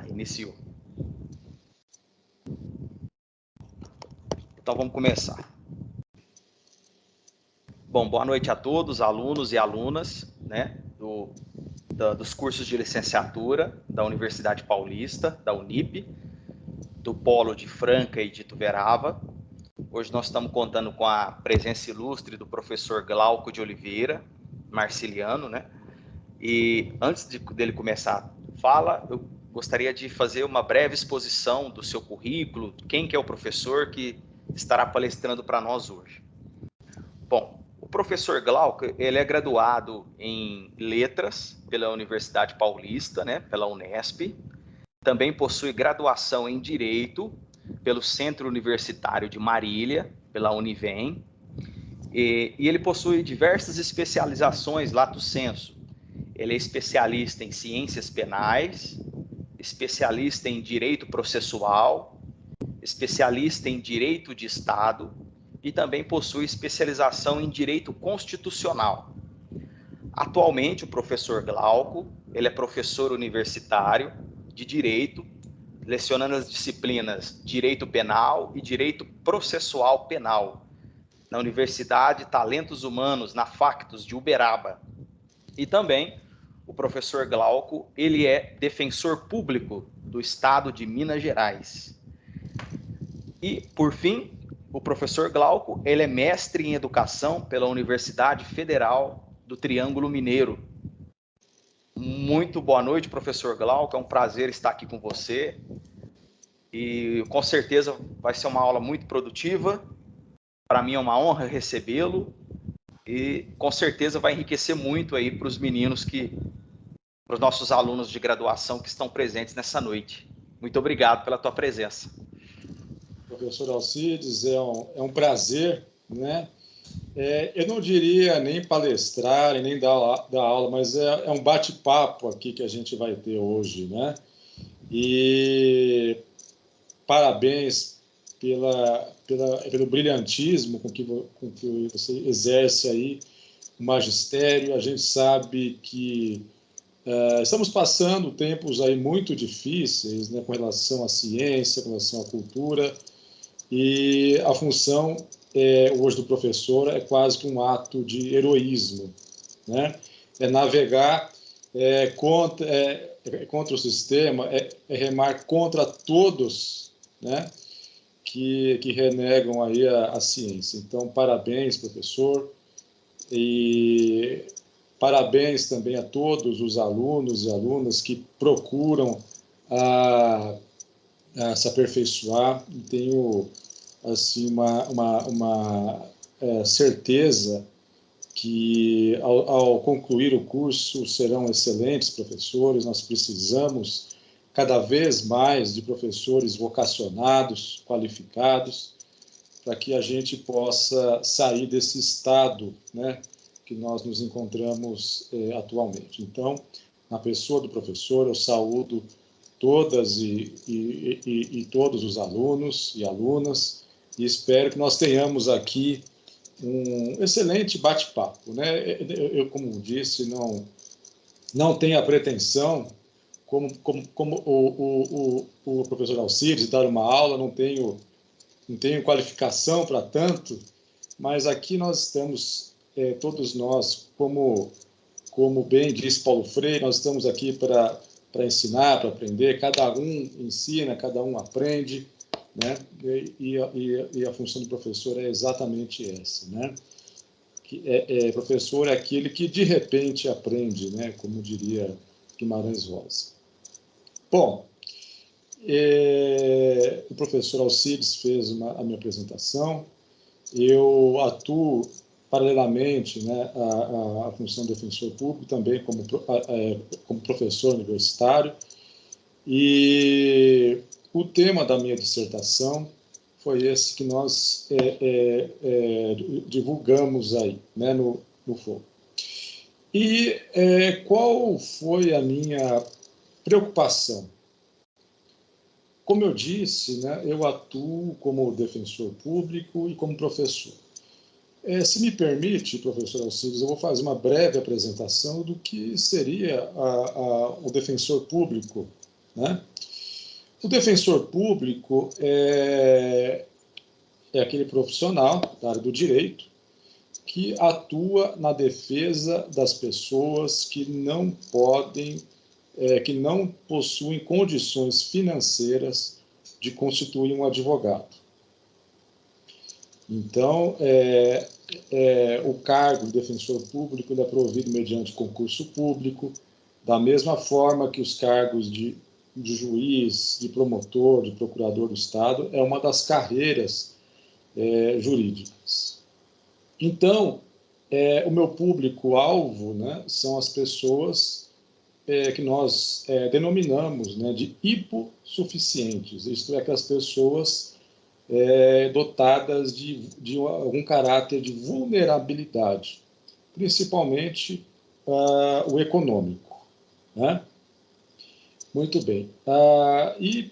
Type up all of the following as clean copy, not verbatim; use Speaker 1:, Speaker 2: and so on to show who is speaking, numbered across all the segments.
Speaker 1: iniciou. Então vamos começar. Bom, boa noite a todos, alunos e alunas, né, dos cursos de licenciatura da Universidade Paulista, da Unip, do Polo de Franca e de Ituverava. Hoje nós estamos contando com a presença ilustre do professor Glauco de Oliveira, marciliano, né? E antes dele começar a fala, eu gostaria de fazer uma breve exposição do seu currículo, quem que é o professor que estará palestrando para nós hoje. Bom, o professor Glauco, ele é graduado em Letras pela Universidade Paulista, né, pela Unesp. Também possui graduação em Direito pelo Centro Universitário de Marília, pela Univem. E ele possui diversas especializações lato sensu. Ele é especialista em Ciências Penais, especialista em Direito Processual, especialista em Direito de Estado e também possui especialização em Direito Constitucional. Atualmente, o professor Glauco, ele é professor universitário de Direito, lecionando as disciplinas Direito Penal e Direito Processual Penal, na Universidade Talentos Humanos, na Factus de Uberaba. E também, o professor Glauco, ele é defensor público do Estado de Minas Gerais. E, por fim, o professor Glauco, ele é mestre em Educação pela Universidade Federal do Triângulo Mineiro. Muito boa noite, professor Glauco, é um prazer estar aqui com você. E com certeza vai ser uma aula muito produtiva. Para mim é uma honra recebê-lo e com certeza vai enriquecer muito aí para os meninos para os nossos alunos de graduação que estão presentes nessa noite. Muito obrigado pela tua presença.
Speaker 2: Professor Alcides, é um prazer, né? Eu não diria nem palestrar e nem dar aula, mas é um bate-papo aqui que a gente vai ter hoje, né? E parabéns pelo brilhantismo com que você exerce aí o magistério. A gente sabe que estamos passando tempos aí muito difíceis, né, com relação à ciência, com relação à cultura, e a função hoje do professor é quase que um ato de heroísmo, né? É navegar contra o sistema, remar contra todos, né, que renegam aí a ciência. Então, parabéns, professor, e parabéns também a todos os alunos e alunas que procuram se aperfeiçoar. E tenho assim uma certeza que ao concluir o curso serão excelentes professores. Nós precisamos cada vez mais de professores vocacionados, qualificados, para que a gente possa sair desse estado, né, que nós nos encontramos atualmente. Então, na pessoa do professor, eu saúdo todas e todos os alunos e alunas, e espero que nós tenhamos aqui um excelente bate-papo, né? Eu, como disse, não tenho a pretensão, como o professor Alcides, de dar uma aula, não tenho qualificação para tanto, mas aqui nós estamos, todos nós, como bem disse Paulo Freire, nós estamos aqui para ensinar, para aprender. Cada um ensina, cada um aprende, né? E a função do professor é exatamente essa, né? Professor é aquele que de repente aprende, né? Como diria Guimarães Rosa. Bom, o professor Alcides fez a minha apresentação. Eu atuo paralelamente, né, à função de defensor público, também como professor universitário. E o tema da minha dissertação foi esse que nós divulgamos aí, né, no fórum. E qual foi a minha preocupação? Como eu disse, né, eu atuo como defensor público e como professor. Se me permite, professor Alcides, eu vou fazer uma breve apresentação do que seria o defensor público, né? O defensor público é aquele profissional da área do direito que atua na defesa das pessoas que não podem, que não possuem condições financeiras de constituir um advogado. Então, o cargo de defensor público ele é provido mediante concurso público, da mesma forma que os cargos de juiz, de promotor, de procurador do Estado, é uma das carreiras jurídicas. Então, o meu público-alvo, né, são as pessoas que nós denominamos, né, de hipossuficientes, isto é, aquelas pessoas dotadas de algum caráter de vulnerabilidade, principalmente o econômico, né? Muito bem. E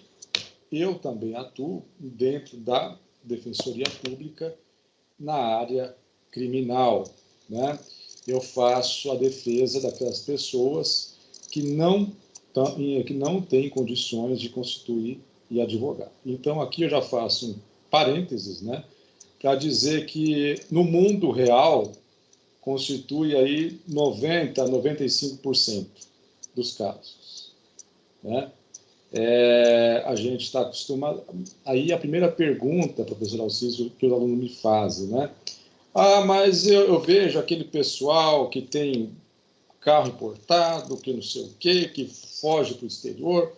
Speaker 2: eu também atuo dentro da Defensoria Pública na área criminal, né? Eu faço a defesa daquelas pessoas que não têm condições de constituir e advogar. Então, aqui eu já faço um parênteses, né, para dizer que no mundo real constitui aí 90% a 95% dos casos, né? A gente está acostumado... Aí a primeira pergunta, professor Alcides, que os alunos me fazem, né? Mas eu vejo aquele pessoal que tem carro importado, que não sei o quê, que foge para o exterior.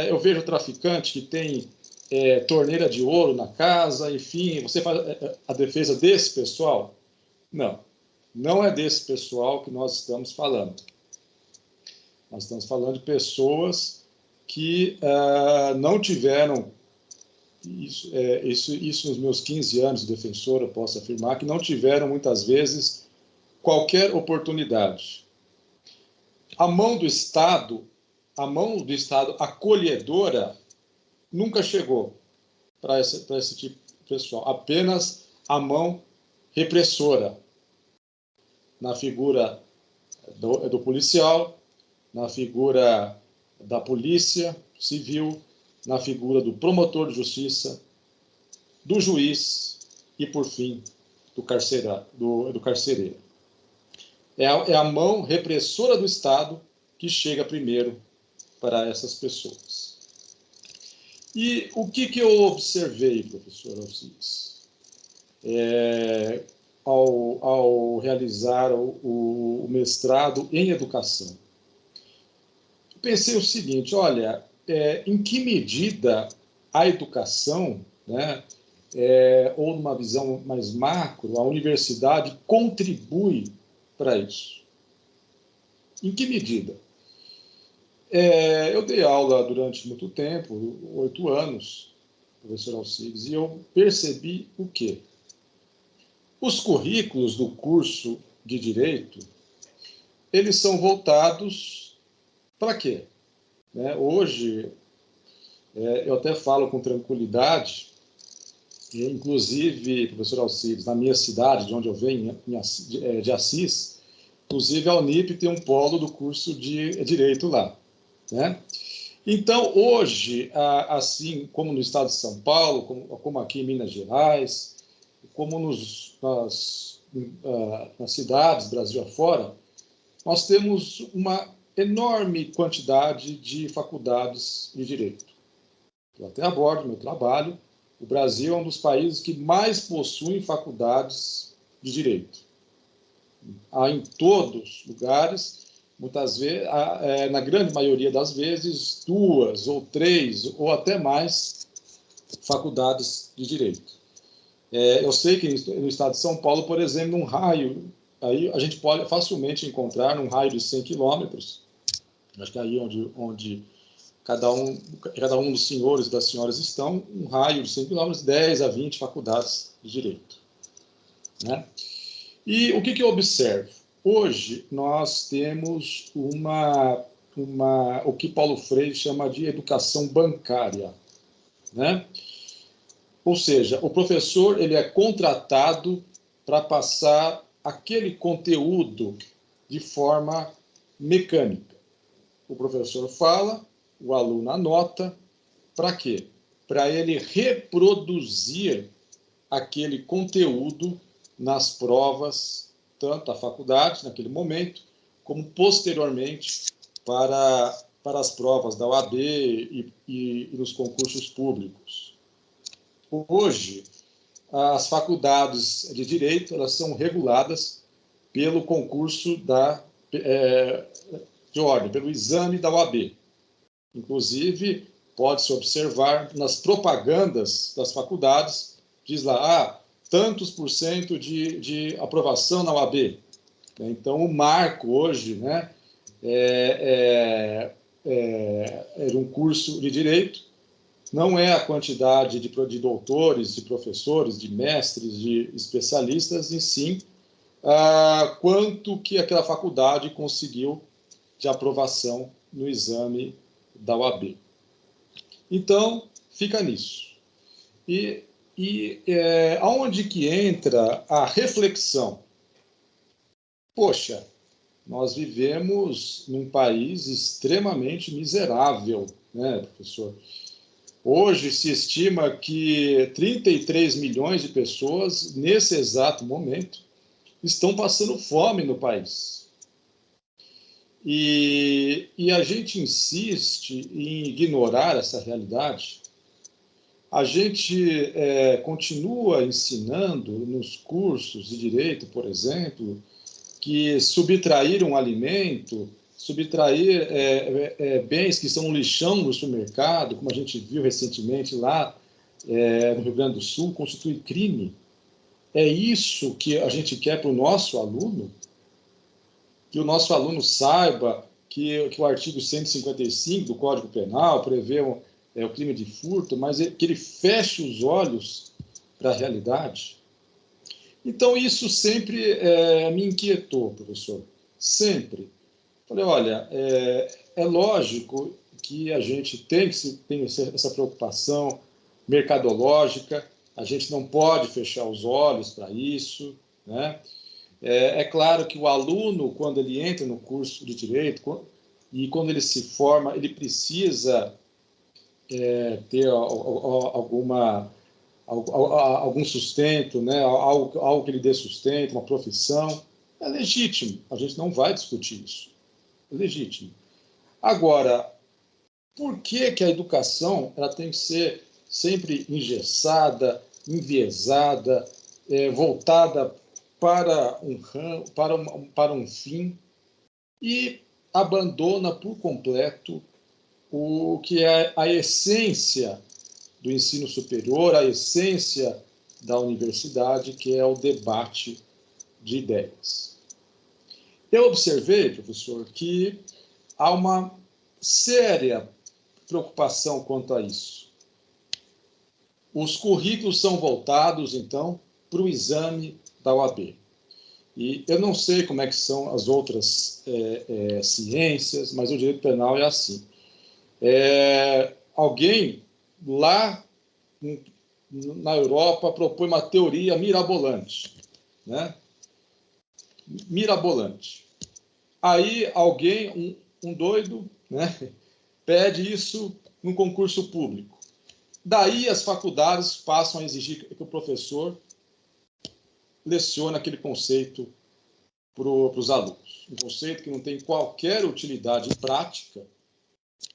Speaker 2: Eu vejo traficante que tem torneira de ouro na casa, enfim. Você faz a defesa desse pessoal? Não, não é desse pessoal que nós estamos falando. Nós estamos falando de pessoas que não tiveram, isso nos meus 15 anos de defensor, eu posso afirmar, que não tiveram, muitas vezes, qualquer oportunidade. A mão do Estado acolhedora, nunca chegou para esse tipo de pessoal. Apenas a mão repressora, na figura do policial, na figura da polícia civil, na figura do promotor de justiça, do juiz e, por fim, do carcereiro. É a mão repressora do Estado que chega primeiro para essas pessoas. E o que eu observei, professor Alcides, ao realizar o mestrado em educação? Eu pensei o seguinte, olha, em que medida a educação, né, ou numa visão mais macro, a universidade contribui para isso? Em que medida? Eu dei aula durante muito tempo, 8 anos, professor Alcides, e eu percebi o quê? Os currículos do curso de Direito, eles são voltados para quê? Hoje, eu até falo com tranquilidade, inclusive, professor Alcides, na minha cidade, de onde eu venho, de Assis, inclusive a Unip tem um polo do curso de Direito lá, né? Então, hoje, assim como no estado de São Paulo, como aqui em Minas Gerais, como nas cidades, Brasil afora, nós temos uma enorme quantidade de faculdades de direito. Eu até abordo no meu trabalho, o Brasil é um dos países que mais possuem faculdades de direito. Há em todos os lugares, muitas vezes, na grande maioria das vezes, 2 ou 3 ou até mais faculdades de direito. Eu sei que no estado de São Paulo, por exemplo, num raio, aí a gente pode facilmente encontrar num raio de 100 quilômetros, acho que é aí onde cada um dos senhores e das senhoras estão, um raio de 100 quilômetros, 10 a 20 faculdades de direito, né? E o que eu observo? Hoje nós temos o que Paulo Freire chama de educação bancária, né? Ou seja, o professor ele é contratado para passar aquele conteúdo de forma mecânica. O professor fala, o aluno anota, Para quê? Para ele reproduzir aquele conteúdo nas provas, tanto da faculdade, naquele momento, como posteriormente para as provas da OAB e nos concursos públicos. Hoje, as faculdades de Direito elas são reguladas pelo concurso de ordem, pelo exame da OAB. Inclusive, pode-se observar nas propagandas das faculdades, diz lá, tantos por cento de aprovação na OAB. Então, o marco hoje, né, um curso de Direito, não é a quantidade de doutores, de professores, de mestres, de especialistas, e sim quanto que aquela faculdade conseguiu de aprovação no exame da OAB. Então, fica nisso. Aonde que entra a reflexão? Poxa, nós vivemos num país extremamente miserável, né, professor? Hoje se estima que 33 milhões de pessoas, nesse exato momento, estão passando fome no país. E a gente insiste em ignorar essa realidade. A gente continua ensinando nos cursos de direito, por exemplo, que subtrair um alimento, subtrair bens que são um lixão no supermercado, como a gente viu recentemente lá no Rio Grande do Sul, constitui crime. É isso que a gente quer para o nosso aluno? Que o nosso aluno saiba que o artigo 155 do Código Penal prevê o crime de furto, mas que ele feche os olhos para a realidade? Então, isso sempre me inquietou, professor. Sempre. Falei, olha, é lógico que a gente tem essa preocupação mercadológica, a gente não pode fechar os olhos para isso, né? É claro que o aluno, quando ele entra no curso de Direito, e quando ele se forma, ele precisa ter algum sustento, né? algo que lhe dê sustento, uma profissão. É legítimo, a gente não vai discutir isso. É legítimo. Agora, por que a educação ela tem que ser sempre engessada, enviesada, voltada para um fim e abandona por completo o que é a essência do ensino superior, a essência da universidade, que é o debate de ideias? Eu observei, professor, que há uma séria preocupação quanto a isso. Os currículos são voltados, então, para o exame da OAB. E eu não sei como é que são as outras ciências, mas o direito penal é assim. Alguém lá na Europa propõe uma teoria mirabolante, né? Mirabolante. Aí alguém, um doido, né, pede isso no concurso público. Daí as faculdades passam a exigir que o professor lecione aquele conceito para os alunos. Um conceito que não tem qualquer utilidade prática,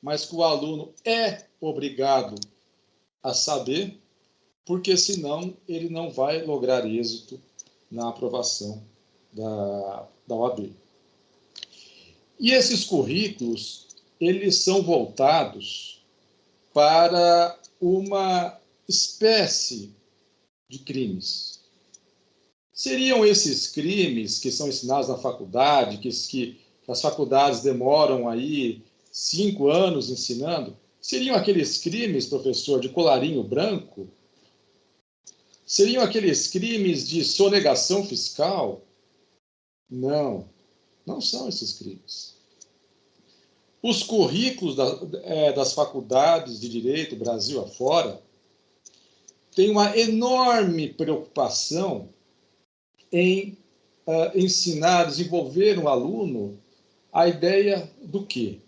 Speaker 2: mas que o aluno é obrigado a saber, porque senão ele não vai lograr êxito na aprovação da OAB. E esses currículos, eles são voltados para uma espécie de crimes. Seriam esses crimes que são ensinados na faculdade, que as faculdades demoram aí 5 anos ensinando, seriam aqueles crimes, professor, de colarinho branco? Seriam aqueles crimes de sonegação fiscal? Não, não são esses crimes. Os currículos das faculdades de Direito, Brasil afora, têm uma enorme preocupação em ensinar, desenvolver no aluno a ideia do quê?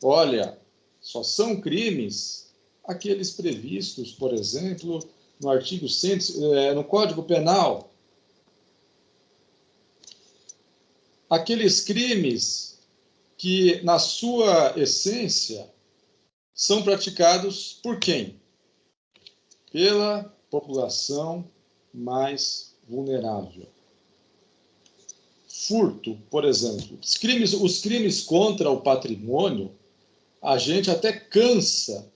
Speaker 2: Olha, só são crimes aqueles previstos, por exemplo, no artigo 100, no Código Penal. Aqueles crimes que, na sua essência, são praticados por quem? Pela população mais vulnerável. Furto, por exemplo. Os crimes contra o patrimônio, a gente até cansa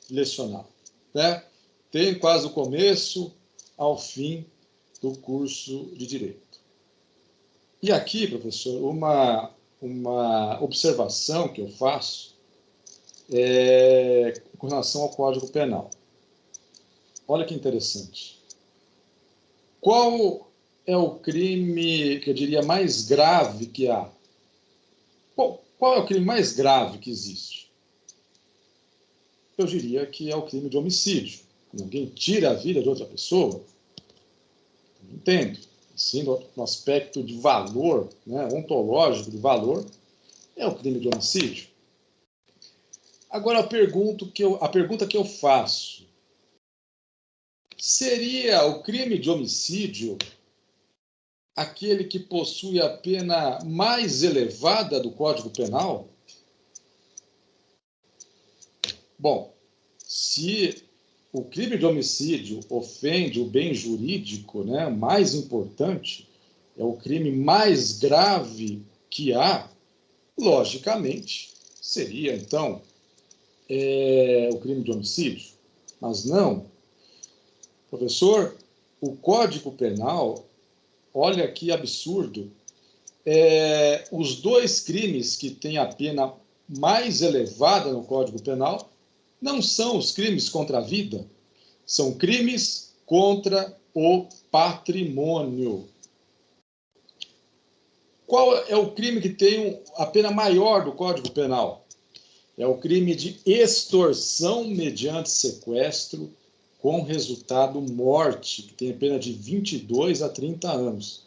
Speaker 2: de lecionar, né? Tem quase o começo ao fim do curso de Direito. E aqui, professor, uma observação que eu faço com relação ao Código Penal. Olha que interessante. Qual é o crime que eu diria mais grave que há? Qual é o crime mais grave que existe? Eu diria que é o crime de homicídio. Quando alguém tira a vida de outra pessoa, eu entendo. Sim, no aspecto de valor, né, ontológico de valor, é o crime de homicídio. Agora, a pergunta que eu faço, seria o crime de homicídio aquele que possui a pena mais elevada do Código Penal? Bom, se o crime de homicídio ofende o bem jurídico, né, mais importante, é o crime mais grave que há, logicamente, seria, então, o crime de homicídio. Mas não. Professor, o Código Penal, olha que absurdo, os dois crimes que têm a pena mais elevada no Código Penal não são os crimes contra a vida, são crimes contra o patrimônio. Qual é o crime que tem a pena maior do Código Penal? É o crime de extorsão mediante sequestro com resultado morte, que tem a pena de 22 a 30 anos.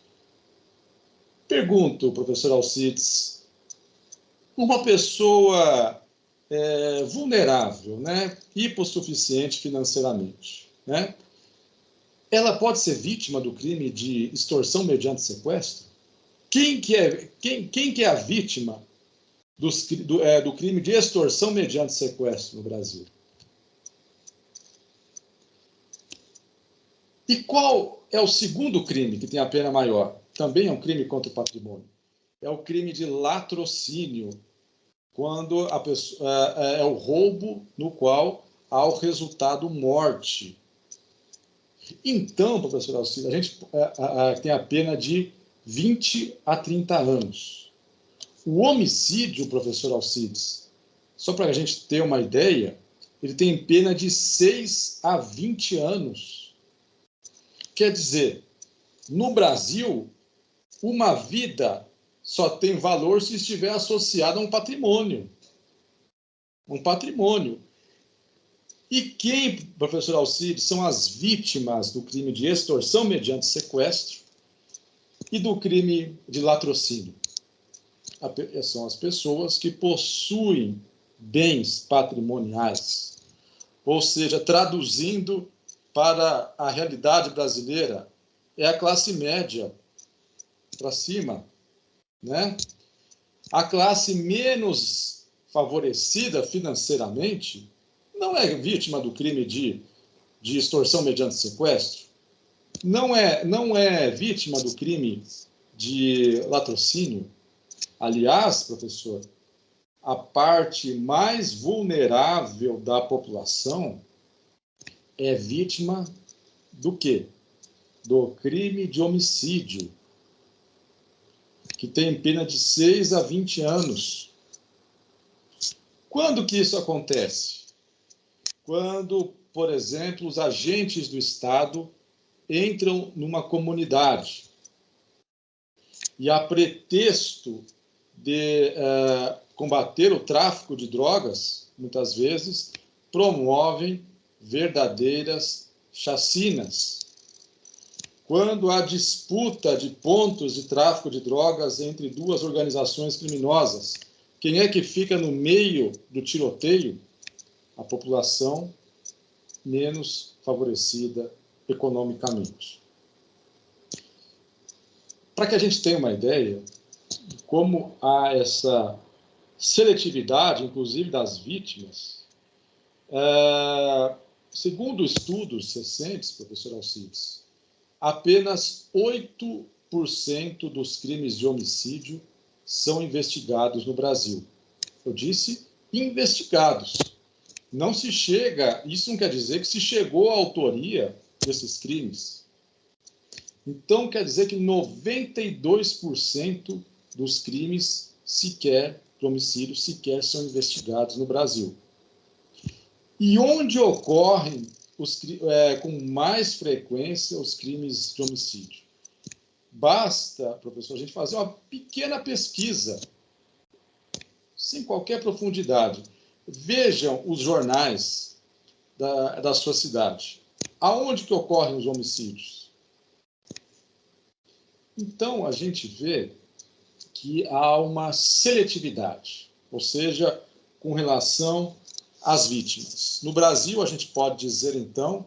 Speaker 2: Pergunto, professor Alcides, uma pessoa vulnerável, né, hipossuficiente financeiramente, né, ela pode ser vítima do crime de extorsão mediante sequestro? Quem que é a vítima do crime de extorsão mediante sequestro no Brasil? E qual é o segundo crime que tem a pena maior? Também é um crime contra o patrimônio. É o crime de latrocínio, quando a pessoa, é o roubo no qual há o resultado morte. Então, professor Alcides, a gente tem a pena de 20 a 30 anos. O homicídio, professor Alcides, só para a gente ter uma ideia, ele tem pena de 6 a 20 anos. Quer dizer, no Brasil, uma vida só tem valor se estiver associada a um patrimônio. Um patrimônio. E quem, professor Alcides, são as vítimas do crime de extorsão mediante sequestro e do crime de latrocínio? São as pessoas que possuem bens patrimoniais. Ou seja, traduzindo para a realidade brasileira, é a classe média para cima, né? A classe menos favorecida financeiramente não é vítima do crime de extorsão mediante sequestro, não é vítima do crime de latrocínio. Aliás, professor, a parte mais vulnerável da população é vítima do quê? Do crime de homicídio, que tem pena de 6 a 20 anos. Quando que isso acontece? Quando, por exemplo, os agentes do Estado entram numa comunidade e, a pretexto de combater o tráfico de drogas, muitas vezes, promovem verdadeiras chacinas. Quando há disputa de pontos de tráfico de drogas entre duas organizações criminosas, quem é que fica no meio do tiroteio? A população menos favorecida economicamente. Para que a gente tenha uma ideia de como há essa seletividade, inclusive das vítimas, segundo estudos recentes, professor Alcides, apenas 8% dos crimes de homicídio são investigados no Brasil. Eu disse investigados. Não se chega, isso não quer dizer que se chegou à autoria desses crimes. Então, quer dizer que 92% dos crimes de homicídio sequer são investigados no Brasil. E onde ocorrem com mais frequência os crimes de homicídio? Basta, professor, a gente fazer uma pequena pesquisa, sem qualquer profundidade. Vejam os jornais da sua cidade. Aonde que ocorrem os homicídios? Então, a gente vê que há uma seletividade, ou seja, com relação às vítimas. No Brasil, a gente pode dizer, então,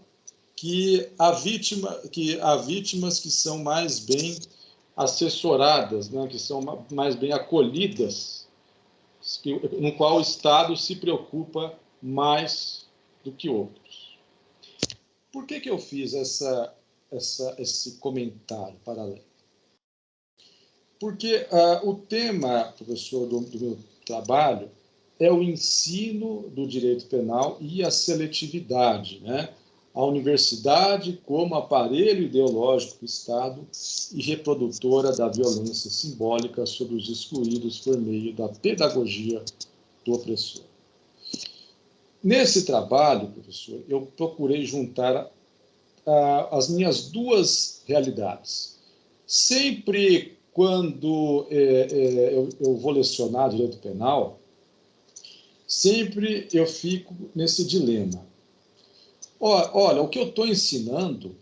Speaker 2: que há vítimas que são mais bem assessoradas, né, que são mais bem acolhidas, no qual o Estado se preocupa mais do que outros. Por que eu fiz esse comentário paralelo? Porque o tema, professor, do meu trabalho é o ensino do direito penal e a seletividade, né? A universidade como aparelho ideológico do Estado e reprodutora da violência simbólica sobre os excluídos por meio da pedagogia do opressor. Nesse trabalho, professor, eu procurei juntar as minhas duas realidades. Sempre quando eu vou lecionar direito penal, sempre eu fico nesse dilema. Olha, o que eu estou ensinando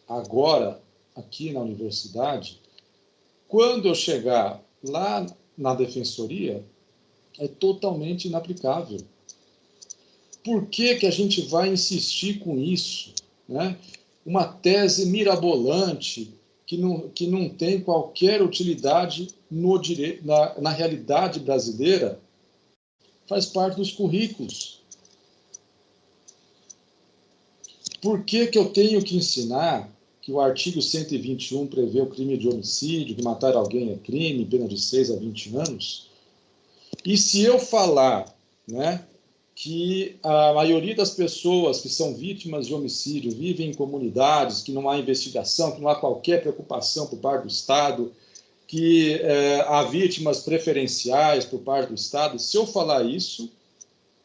Speaker 2: agora, aqui na universidade, quando eu chegar lá na defensoria, é totalmente inaplicável. Por que a gente vai insistir com isso, né? Uma tese mirabolante que não tem qualquer utilidade no direito, na realidade brasileira, faz parte dos currículos. Por que eu tenho que ensinar que o artigo 121 prevê o crime de homicídio, que matar alguém é crime, pena de 6 a 20 anos? E se eu falar, né, que a maioria das pessoas que são vítimas de homicídio vivem em comunidades, que não há investigação, que não há qualquer preocupação por parte do Estado, que há vítimas preferenciais por parte do Estado, se eu falar isso,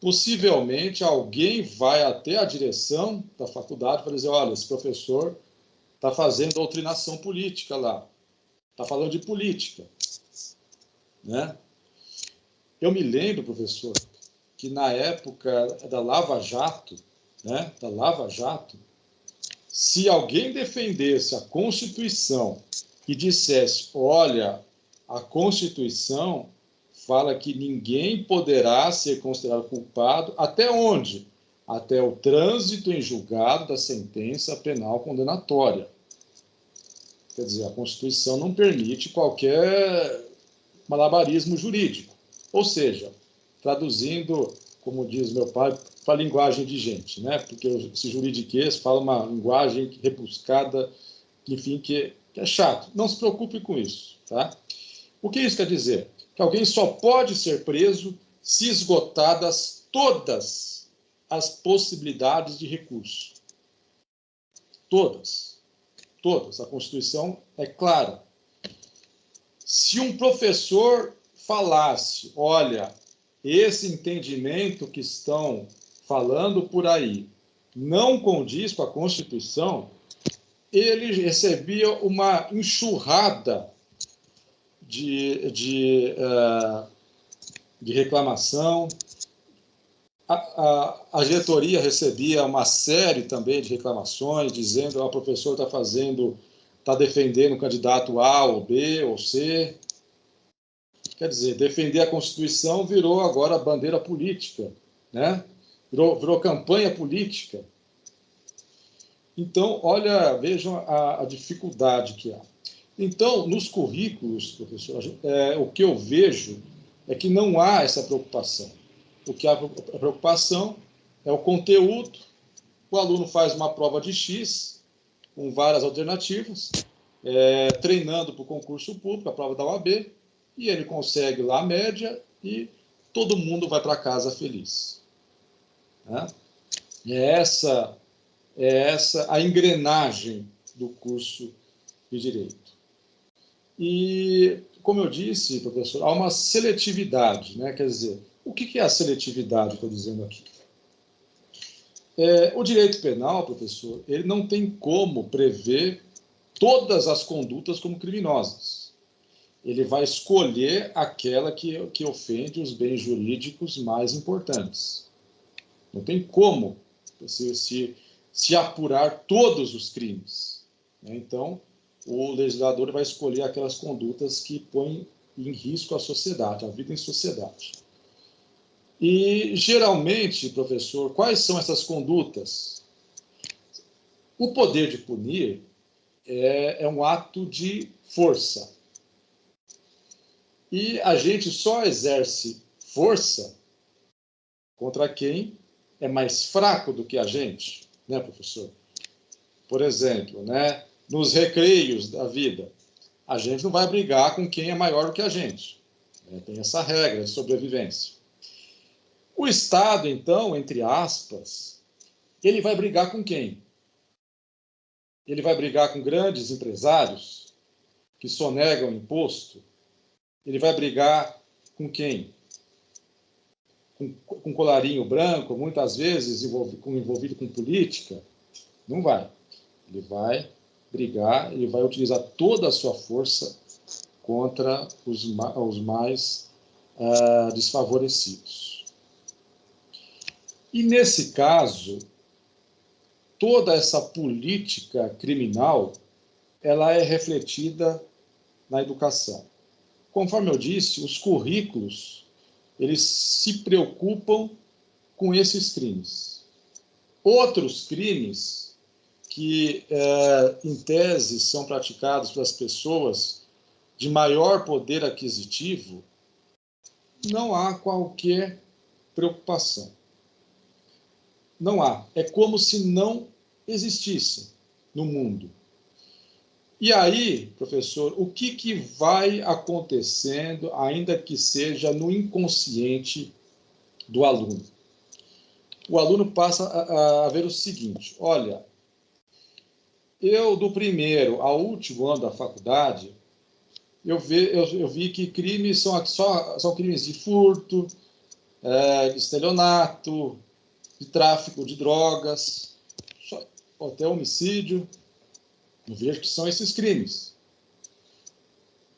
Speaker 2: possivelmente alguém vai até a direção da faculdade para dizer, olha, esse professor está fazendo doutrinação política lá, está falando de política, né? Eu me lembro, professor, que na época da Lava Jato, né, se alguém defendesse a Constituição e dissesse, olha, a Constituição fala que ninguém poderá ser considerado culpado, até onde? Até o trânsito em julgado da sentença penal condenatória. Quer dizer, a Constituição não permite qualquer malabarismo jurídico. Ou seja, traduzindo, como diz meu pai, para a linguagem de gente, né? Porque esse juridiquês fala uma linguagem rebuscada, enfim, que é chato. Não se preocupe com isso, tá? O que isso quer dizer? Que alguém só pode ser preso se esgotadas todas as possibilidades de recurso. Todas. Todas. A Constituição é clara. Se um professor falasse, olha, esse entendimento que estão falando por aí não condiz com a Constituição, ele recebia uma enxurrada de reclamação. A diretoria recebia uma série também de reclamações, dizendo que o professor está defendendo o candidato A ou B ou C. Quer dizer, defender a Constituição virou agora bandeira política, né? virou campanha política. Então, olha, vejam a dificuldade que há. Então, nos currículos, professor, o que eu vejo é que não há essa preocupação. O que há a preocupação é o conteúdo. O aluno faz uma prova de X, com várias alternativas, treinando para o concurso público, a prova da OAB, e ele consegue lá a média e todo mundo vai para casa feliz. Né? É essa a engrenagem do curso de Direito. E, como eu disse, professor, há uma seletividade, né? Quer dizer, o que é a seletividade, estou dizendo aqui? O direito penal, professor, ele não tem como prever todas as condutas como criminosas. Ele vai escolher aquela que ofende os bens jurídicos mais importantes. Não tem como se apurar todos os crimes. Né? Então, o legislador vai escolher aquelas condutas que põem em risco a sociedade, a vida em sociedade. E, geralmente, professor, quais são essas condutas? O poder de punir é um ato de força. E a gente só exerce força contra quem é mais fraco do que a gente, né, professor? Por exemplo, né, nos recreios da vida, a gente não vai brigar com quem é maior do que a gente. Tem essa regra de sobrevivência. O Estado, então, entre aspas, ele vai brigar com quem? Ele vai brigar com grandes empresários que sonegam imposto? Ele vai brigar com quem? Com colarinho branco, muitas vezes envolvido com política? Não vai. Ele vai brigar, ele vai utilizar toda a sua força contra os mais desfavorecidos. E, nesse caso, toda essa política criminal ela é refletida na educação. Conforme eu disse, os currículos eles se preocupam com esses crimes. Outros crimes que, em tese, são praticados pelas pessoas de maior poder aquisitivo, não há qualquer preocupação. Não há. É como se não existissem no mundo. E aí, professor, o que vai acontecendo, ainda que seja no inconsciente do aluno? O aluno passa a ver o seguinte: olha, eu do primeiro ao último ano da faculdade, eu vi que crimes são crimes de furto, de estelionato, de tráfico de drogas, até homicídio. Eu vejo que são esses crimes.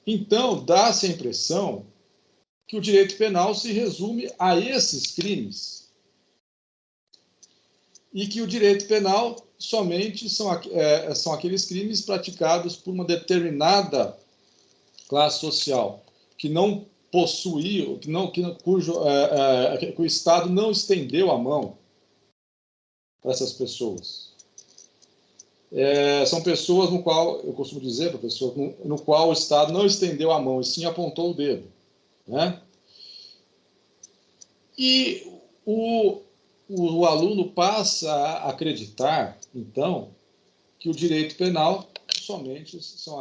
Speaker 2: Então, dá-se a impressão que o direito penal se resume a esses crimes. E que o direito penal somente são aqueles crimes praticados por uma determinada classe social, que não possui, cujo o Estado não estendeu a mão para essas pessoas. São pessoas no qual, eu costumo dizer, professor, no qual o Estado não estendeu a mão, e sim apontou o dedo. Né? E o aluno passa a acreditar, então, que o direito penal somente são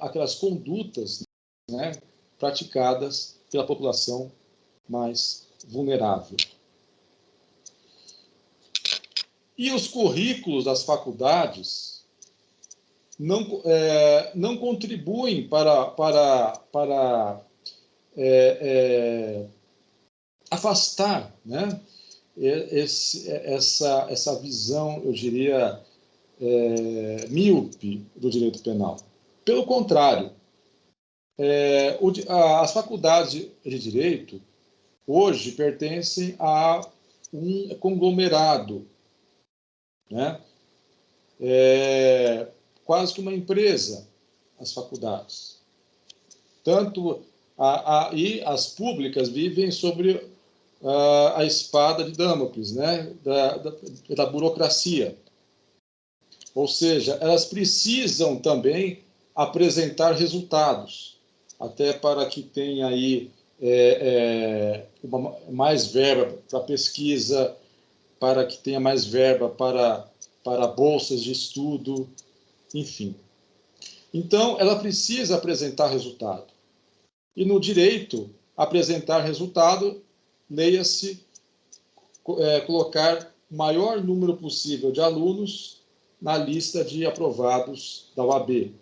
Speaker 2: aquelas condutas, né, praticadas pela população mais vulnerável. E os currículos das faculdades não contribuem para afastar, né, essa visão, eu diria, míope do direito penal. Pelo contrário, as faculdades de direito hoje pertencem a um conglomerado, né? Quase que uma empresa, as faculdades. E as públicas vivem sobre a espada de Damocles, né, da burocracia. Ou seja, elas precisam também apresentar resultados, até para que tenha aí mais verba para pesquisa, para que tenha mais verba para bolsas de estudo, enfim. Então, ela precisa apresentar resultado. E no direito, apresentar resultado, leia-se, colocar o maior número possível de alunos na lista de aprovados da OAB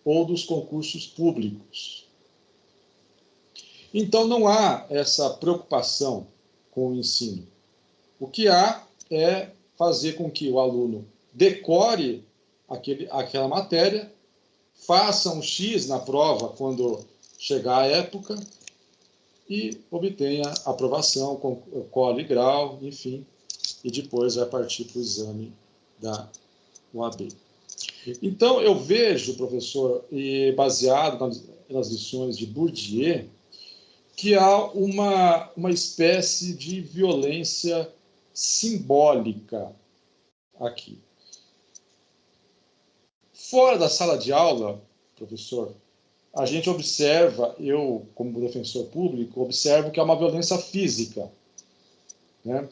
Speaker 2: ou dos concursos públicos. Então, não há essa preocupação com o ensino. O que há é fazer com que o aluno decore aquela matéria, faça um X na prova quando chegar a época e obtenha aprovação, colhe grau, enfim, e depois vai partir para o exame da OAB. Então, eu vejo, professor, e baseado nas lições de Bourdieu, que há uma espécie de violência simbólica aqui. Fora da sala de aula, professor, a gente observa, eu, como defensor público, observo que há uma violência física, né?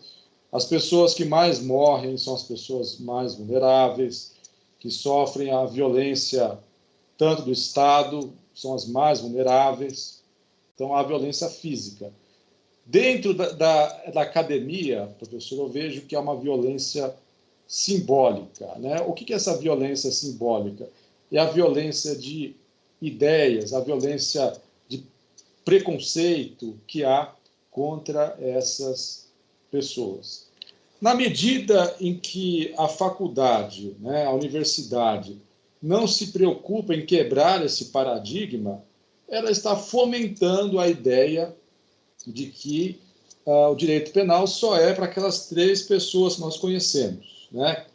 Speaker 2: As pessoas que mais morrem são as pessoas mais vulneráveis, que sofrem a violência tanto do Estado, são as mais vulneráveis. Então, há violência física. Dentro da academia, professor, eu vejo que há uma violência simbólica, né? O que é essa violência simbólica? É a violência de ideias, a violência de preconceito que há contra essas pessoas. Na medida em que a faculdade, né, a universidade, não se preocupa em quebrar esse paradigma, ela está fomentando a ideia de que o direito penal só é para aquelas 3 pessoas que nós conhecemos, né?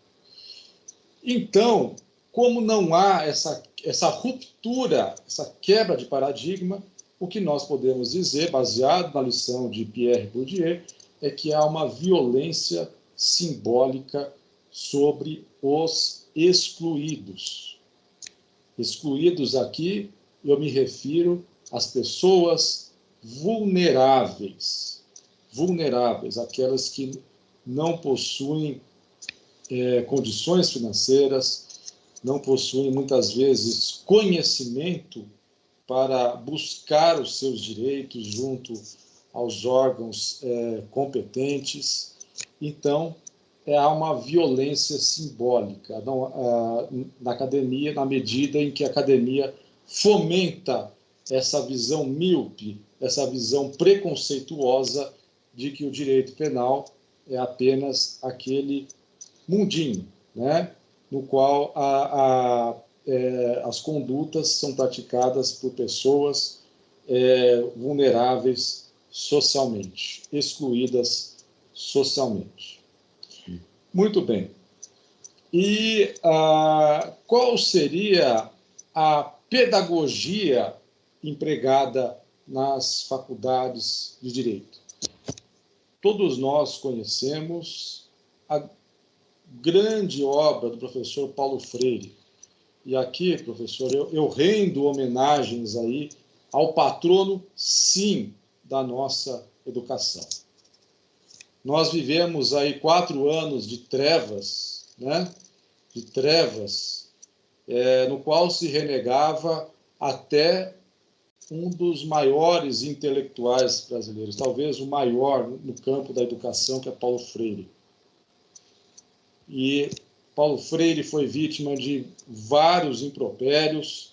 Speaker 2: Então, como não há essa ruptura, essa quebra de paradigma, o que nós podemos dizer, baseado na lição de Pierre Bourdieu, é que há uma violência simbólica sobre os excluídos. Excluídos aqui, eu me refiro às pessoas vulneráveis, aquelas que não possuem condições financeiras, não possuem muitas vezes conhecimento para buscar os seus direitos junto aos órgãos competentes. Então, há uma violência simbólica na academia, na medida em que a academia fomenta essa visão míope, essa visão preconceituosa de que o direito penal é apenas aquele mundinho, né, no qual as condutas são praticadas por pessoas vulneráveis socialmente, excluídas socialmente. Muito bem. E qual seria a pedagogia empregada nas faculdades de Direito? Todos nós conhecemos a grande obra do professor Paulo Freire. E aqui, professor, eu rendo homenagens aí ao patrono, sim, da nossa educação. Nós vivemos aí 4 anos de trevas, né? De trevas, no qual se renegava até um dos maiores intelectuais brasileiros, talvez o maior no campo da educação, que é Paulo Freire. E Paulo Freire foi vítima de vários impropérios,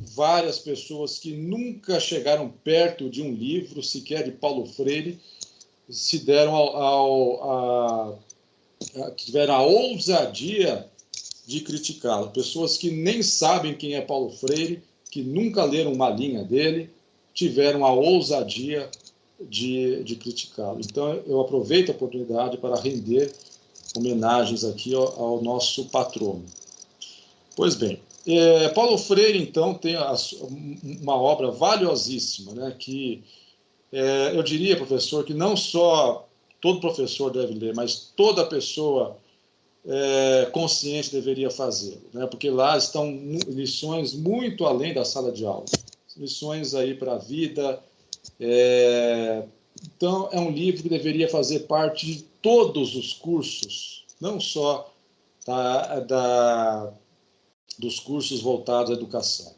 Speaker 2: várias pessoas que nunca chegaram perto de um livro, sequer de Paulo Freire, se deram tiveram a ousadia de criticá-lo. Pessoas que nem sabem quem é Paulo Freire, que nunca leram uma linha dele, tiveram a ousadia de criticá-lo. Então, eu aproveito a oportunidade para render homenagens aqui ao nosso patrono. Pois bem, Paulo Freire, então, tem uma obra valiosíssima, né, que Eu diria, professor, que não só todo professor deve ler, mas toda pessoa consciente deveria fazê-lo, né? Porque lá estão lições muito além da sala de aula, lições aí para a vida. Então, é um livro que deveria fazer parte de todos os cursos, não só dos cursos voltados à educação.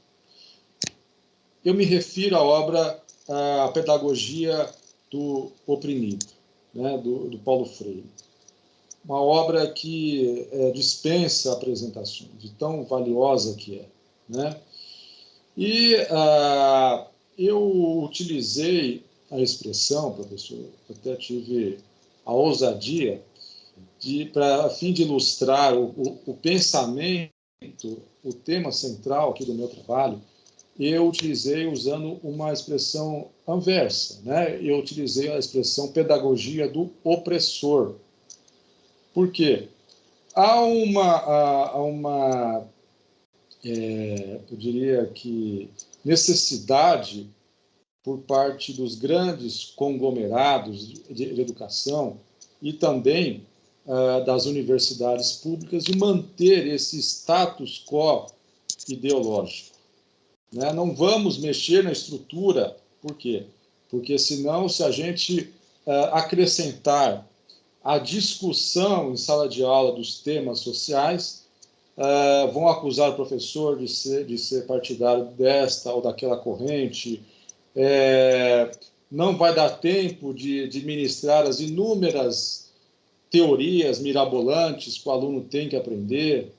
Speaker 2: Eu me refiro à obra A Pedagogia do Oprimido, né, do Paulo Freire. Uma obra que dispensa apresentações, de tão valiosa que é, né? E eu utilizei a expressão, professor, até tive a ousadia, a fim de ilustrar o pensamento, o tema central aqui do meu trabalho, eu utilizei usando uma expressão anversa, né? Eu utilizei a expressão pedagogia do opressor. Por quê? Há uma eu diria que, necessidade por parte dos grandes conglomerados de educação e também das universidades públicas de manter esse status quo ideológico. Né? Não vamos mexer na estrutura, por quê? Porque senão, se a gente acrescentar a discussão em sala de aula dos temas sociais, vão acusar o professor de ser partidário desta ou daquela corrente, não vai dar tempo de ministrar as inúmeras teorias mirabolantes que o aluno tem que aprender.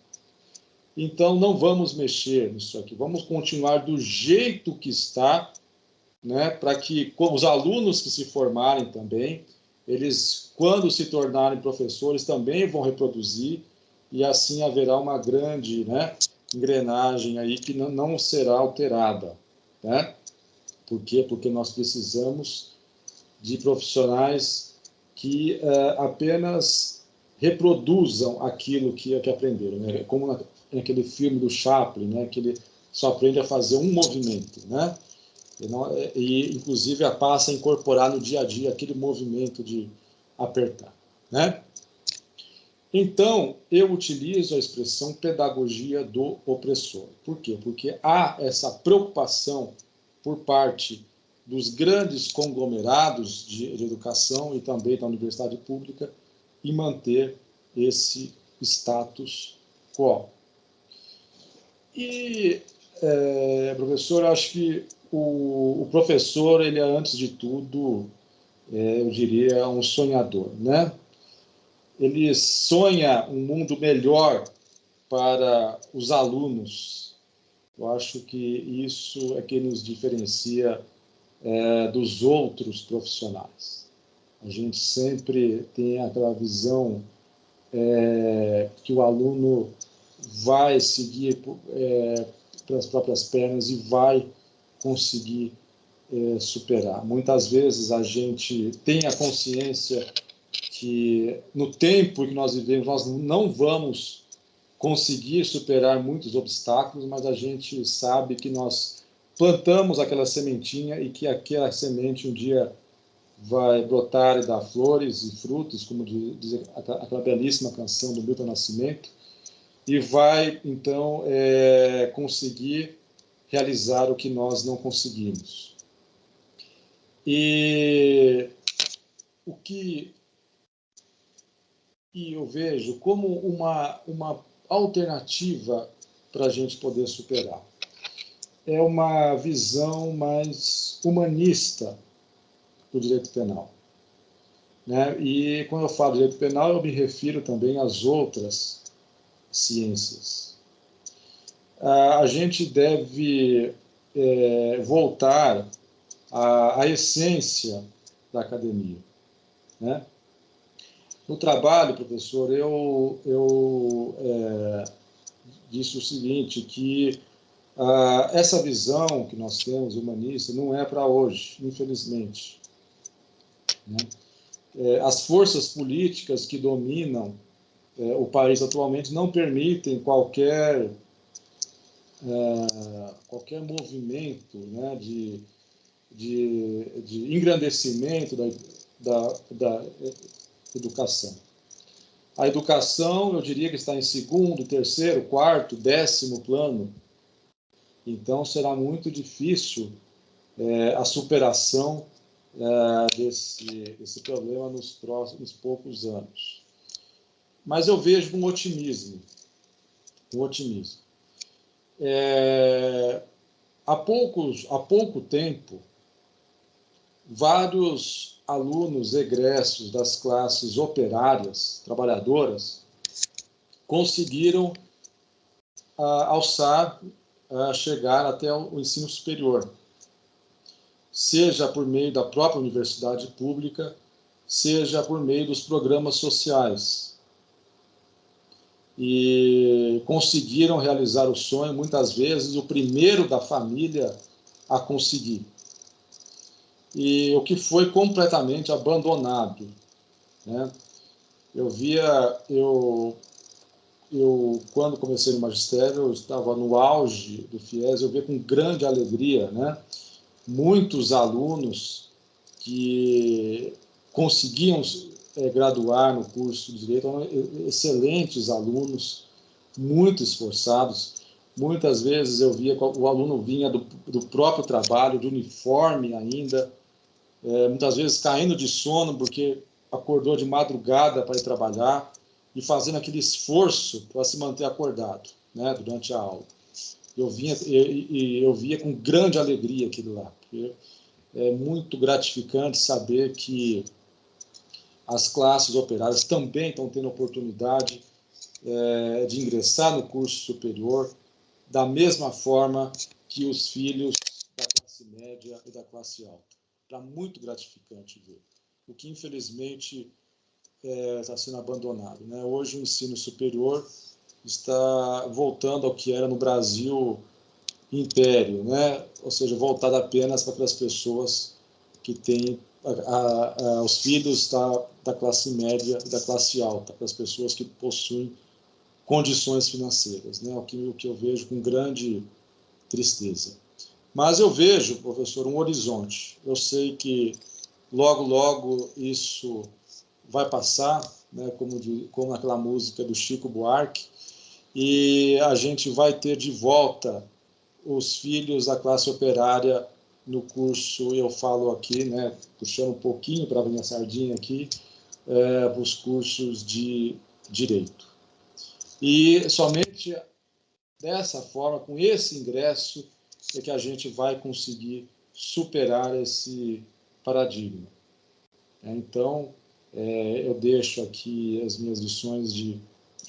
Speaker 2: Então, não vamos mexer nisso aqui, vamos continuar do jeito que está, né, para que os alunos que se formarem também, eles, quando se tornarem professores, também vão reproduzir, e assim haverá uma grande, né, engrenagem aí que não será alterada. Né? Por quê? Porque nós precisamos de profissionais que apenas reproduzam aquilo que aprenderam. Né? Como naquele filme do Chaplin, né, que ele só aprende a fazer um movimento, né? E inclusive passa a incorporar no dia a dia aquele movimento de apertar, né? Então, eu utilizo a expressão pedagogia do opressor. Por quê? Porque há essa preocupação por parte dos grandes conglomerados de educação e também da universidade pública em manter esse status quo. E, professor, acho que o professor, ele é, antes de tudo, eu diria, um sonhador, né? Ele sonha um mundo melhor para os alunos. Eu acho que isso é que nos diferencia dos outros profissionais. A gente sempre tem aquela visão que o aluno vai seguir pelas próprias pernas e vai conseguir superar. Muitas vezes a gente tem a consciência que no tempo que nós vivemos nós não vamos conseguir superar muitos obstáculos, mas a gente sabe que nós plantamos aquela sementinha e que aquela semente um dia vai brotar e dar flores e frutos, como diz aquela belíssima canção do Milton Nascimento, e vai, então, conseguir realizar o que nós não conseguimos. E o que eu vejo como uma alternativa para a gente poder superar é uma visão mais humanista do direito penal. Né? E quando eu falo direito penal, eu me refiro também às outras ciências. A gente deve voltar à essência da academia. Né? No trabalho, professor, eu disse o seguinte, que essa visão que nós temos humanista não é para hoje, infelizmente. Né? As forças políticas que dominam o país atualmente não permitem qualquer movimento, né, de de engrandecimento da educação. A educação, eu diria que está em segundo, terceiro, quarto, 10º plano. Então, será muito difícil a superação desse problema nos próximos poucos anos. Mas eu vejo um otimismo. Há pouco tempo, vários alunos egressos das classes operárias, trabalhadoras, conseguiram alçar, chegar até o ensino superior, seja por meio da própria universidade pública, seja por meio dos programas sociais. E conseguiram realizar o sonho, muitas vezes, o primeiro da família a conseguir. E o que foi completamente abandonado, né? Eu quando comecei no magistério, eu estava no auge do FIES, eu via com grande alegria, né, muitos alunos que conseguiam graduar no curso de Direito, excelentes alunos, muito esforçados. Muitas vezes eu via que o aluno vinha do próprio trabalho, de uniforme ainda, muitas vezes caindo de sono porque acordou de madrugada para ir trabalhar e fazendo aquele esforço para se manter acordado, né, durante a aula. Eu via com grande alegria aquilo lá, porque é muito gratificante saber que as classes operárias também estão tendo oportunidade de ingressar no curso superior da mesma forma que os filhos da classe média e da classe alta. Está muito gratificante ver. O que, infelizmente, está sendo abandonado, né? Hoje, o ensino superior está voltando ao que era no Brasil império, né? Ou seja, voltado apenas para aquelas pessoas que têm os filhos da classe média e da classe alta, para as pessoas que possuem condições financeiras, né? O que eu vejo com grande tristeza. Mas eu vejo, professor, um horizonte. Eu sei que logo, logo isso vai passar, né? Como aquela música do Chico Buarque, e a gente vai ter de volta os filhos da classe operária no curso, eu falo aqui, né, puxando um pouquinho para a minha sardinha aqui, os cursos de Direito. E somente dessa forma, com esse ingresso, é que a gente vai conseguir superar esse paradigma. Então, eu deixo aqui as minhas lições de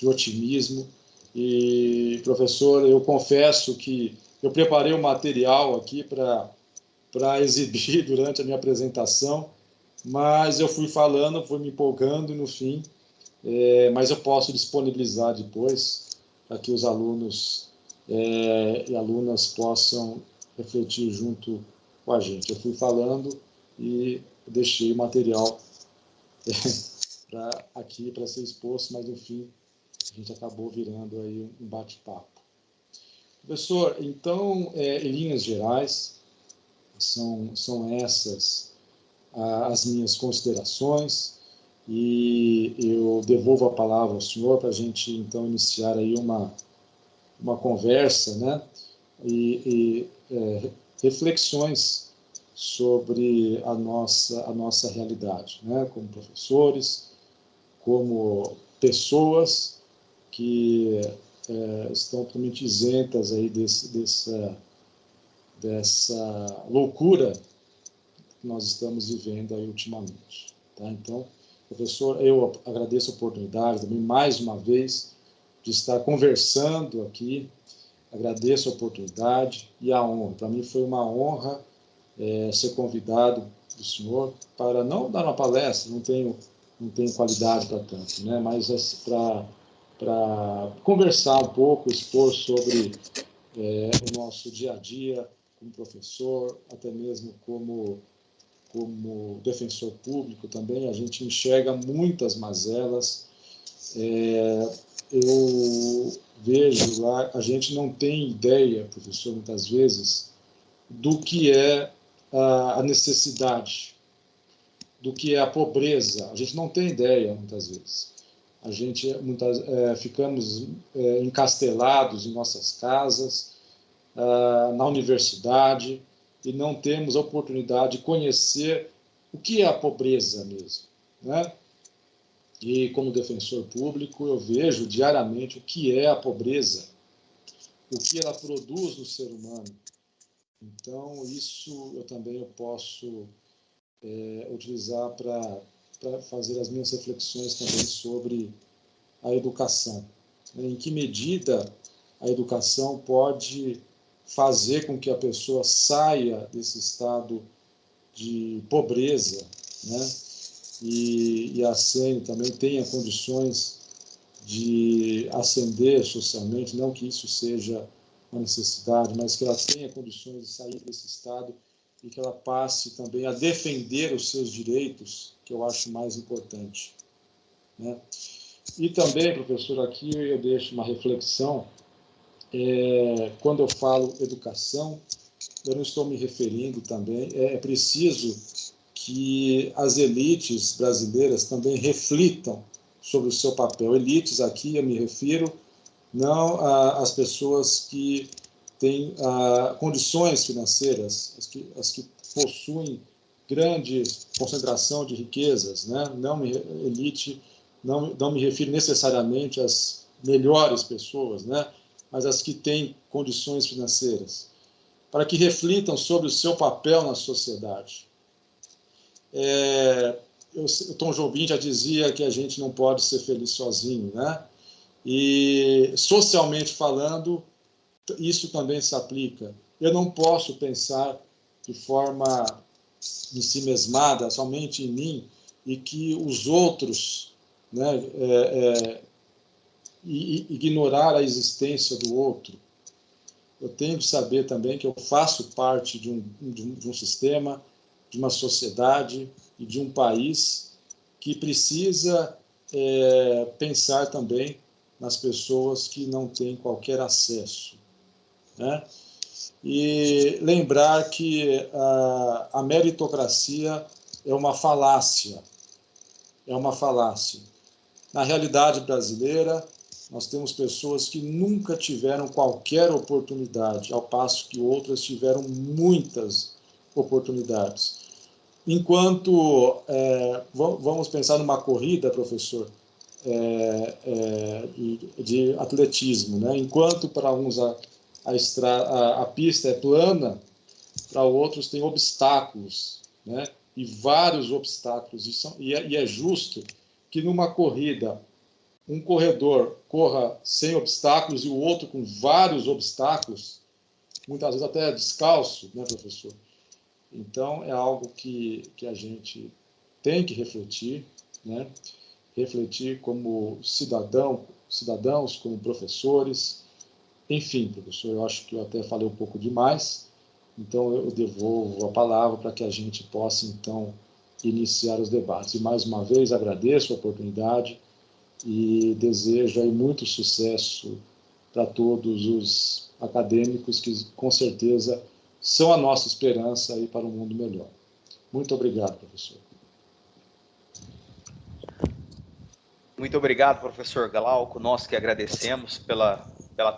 Speaker 2: otimismo. E, professor, eu confesso que eu preparei um material aqui para exibir durante a minha apresentação, mas eu fui falando, fui me empolgando e, no fim, mas eu posso disponibilizar depois para que os alunos e alunas possam refletir junto com a gente. Eu fui falando e deixei o material aqui para ser exposto, mas, no fim, a gente acabou virando aí um bate-papo. Professor, então, em linhas gerais, são essas as minhas considerações, e eu devolvo a palavra ao senhor para a gente, então, iniciar aí uma conversa, né, e reflexões sobre a nossa realidade, né, como professores, como pessoas que estão totalmente isentas aí dessa loucura que nós estamos vivendo aí ultimamente. Tá? Então, professor, eu agradeço a oportunidade também, mais uma vez, de estar conversando aqui. Agradeço a oportunidade e a honra. Para mim foi uma honra ser convidado do senhor para não dar uma palestra, não tenho qualidade para tanto, né? Mas para conversar um pouco, expor sobre o nosso dia a dia como professor, até mesmo como defensor público também, a gente enxerga muitas mazelas. Eu vejo lá, a gente não tem ideia, professor, muitas vezes, do que é a necessidade do que é a pobreza, a gente não tem ideia, muitas vezes. A gente ficamos encastelados em nossas casas, na universidade, e não temos a oportunidade de conhecer o que é a pobreza mesmo, né? E, como defensor público, eu vejo diariamente o que é a pobreza, o que ela produz no ser humano. Então, isso eu também posso utilizar para fazer as minhas reflexões também sobre a educação. Em que medida a educação pode fazer com que a pessoa saia desse estado de pobreza, né? E a CENI também tenha condições de ascender socialmente, não que isso seja uma necessidade, mas que ela tenha condições de sair desse estado e que ela passe também a defender os seus direitos, que eu acho mais importante, né? E também, professor, aqui eu deixo uma reflexão. Quando eu falo educação, eu não estou me referindo também, é preciso que as elites brasileiras também reflitam sobre o seu papel. Elites aqui eu me refiro não às pessoas que têm condições financeiras, as que possuem grande concentração de riquezas, né? Elite, não me refiro necessariamente às melhores pessoas, né? Mas às que têm condições financeiras, para que reflitam sobre o seu papel na sociedade. O Tom Jobim já dizia que a gente não pode ser feliz sozinho, né? E, socialmente falando, isso também se aplica. Eu não posso pensar de forma ensimesmada somente em mim e que os outros, né, ignorar a existência do outro. Eu tenho que saber também que eu faço parte de um sistema, de uma sociedade e de um país que precisa pensar também nas pessoas que não têm qualquer acesso, né? E lembrar que a meritocracia é uma falácia. É uma falácia. Na realidade brasileira, nós temos pessoas que nunca tiveram qualquer oportunidade, ao passo que outras tiveram muitas oportunidades. Enquanto, vamos pensar numa corrida, professor, de atletismo, né? Enquanto para uns a pista é plana, para outros tem obstáculos, né? E vários obstáculos. E é justo que numa corrida um corredor corra sem obstáculos e o outro com vários obstáculos, muitas vezes até descalço, né, professor? Então, é algo que a gente tem que refletir, né? Refletir como cidadãos, como professores. Enfim, professor, eu acho que eu até falei um pouco demais, então eu devolvo a palavra para que a gente possa, então, iniciar os debates. E, mais uma vez, agradeço a oportunidade e desejo aí muito sucesso para todos os acadêmicos que, com certeza, são a nossa esperança aí para um mundo melhor. Muito obrigado, professor.
Speaker 1: Muito obrigado, professor Glauco. Nós que agradecemos pela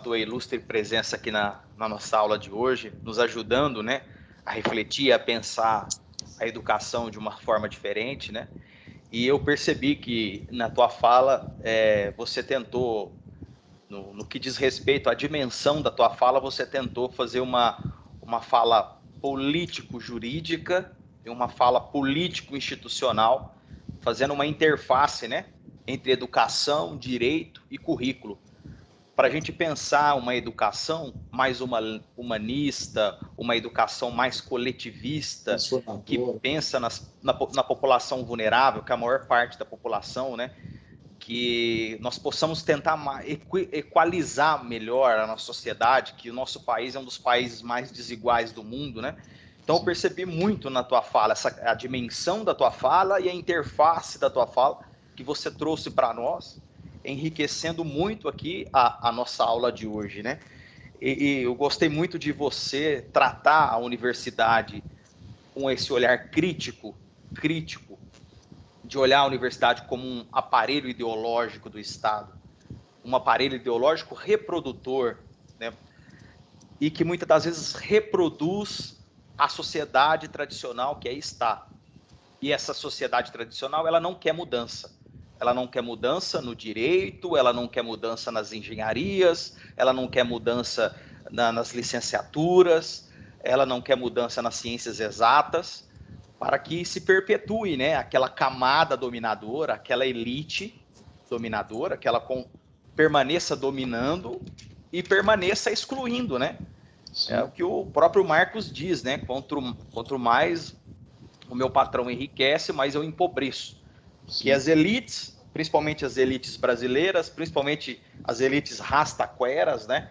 Speaker 1: tua ilustre presença aqui na nossa aula de hoje, nos ajudando, né, a refletir, a pensar a educação de uma forma diferente, né? E eu percebi que na tua fala você tentou, no que diz respeito à dimensão da tua fala, você tentou fazer uma fala político-jurídica e uma fala político-institucional, fazendo uma interface, né, entre educação, direito e currículo, para a gente pensar uma educação mais humanista, uma educação mais coletivista, que pensa na população vulnerável, que é a maior parte da população, né? Que nós possamos tentar equalizar melhor a nossa sociedade, que o nosso país é um dos países mais desiguais do mundo, né? Então eu percebi muito na tua fala, a dimensão da tua fala e a interface da tua fala que você trouxe para nós, enriquecendo muito aqui a nossa aula de hoje, né? E eu gostei muito de você tratar a universidade com esse olhar crítico, de olhar a universidade como um aparelho ideológico do Estado, um aparelho ideológico reprodutor, né? E que muitas das vezes reproduz a sociedade tradicional que aí está. E essa sociedade tradicional, ela não quer mudança. Ela não quer mudança no direito, ela não quer mudança nas engenharias, ela não quer mudança nas licenciaturas, ela não quer mudança nas ciências exatas, para que se perpetue, né, aquela camada dominadora, aquela elite dominadora, que ela permaneça dominando e permaneça excluindo, né? Sim. É o que o próprio Marcos diz, né? Quanto mais o meu patrão enriquece, mais eu empobreço. Sim. Que as elites, principalmente as elites brasileiras, principalmente as elites rastaqueras, né?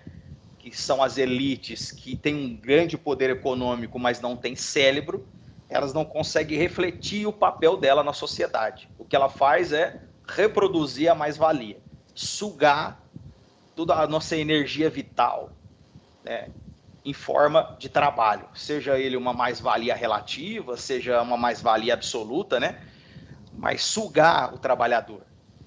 Speaker 1: Que são as elites que têm um grande poder econômico, mas não têm cérebro, elas não conseguem refletir o papel dela na sociedade. O que ela faz é reproduzir a mais-valia, sugar toda a nossa energia vital, né, em forma de trabalho, seja ele uma mais-valia relativa, seja uma mais-valia absoluta, né, mas sugar o trabalhador,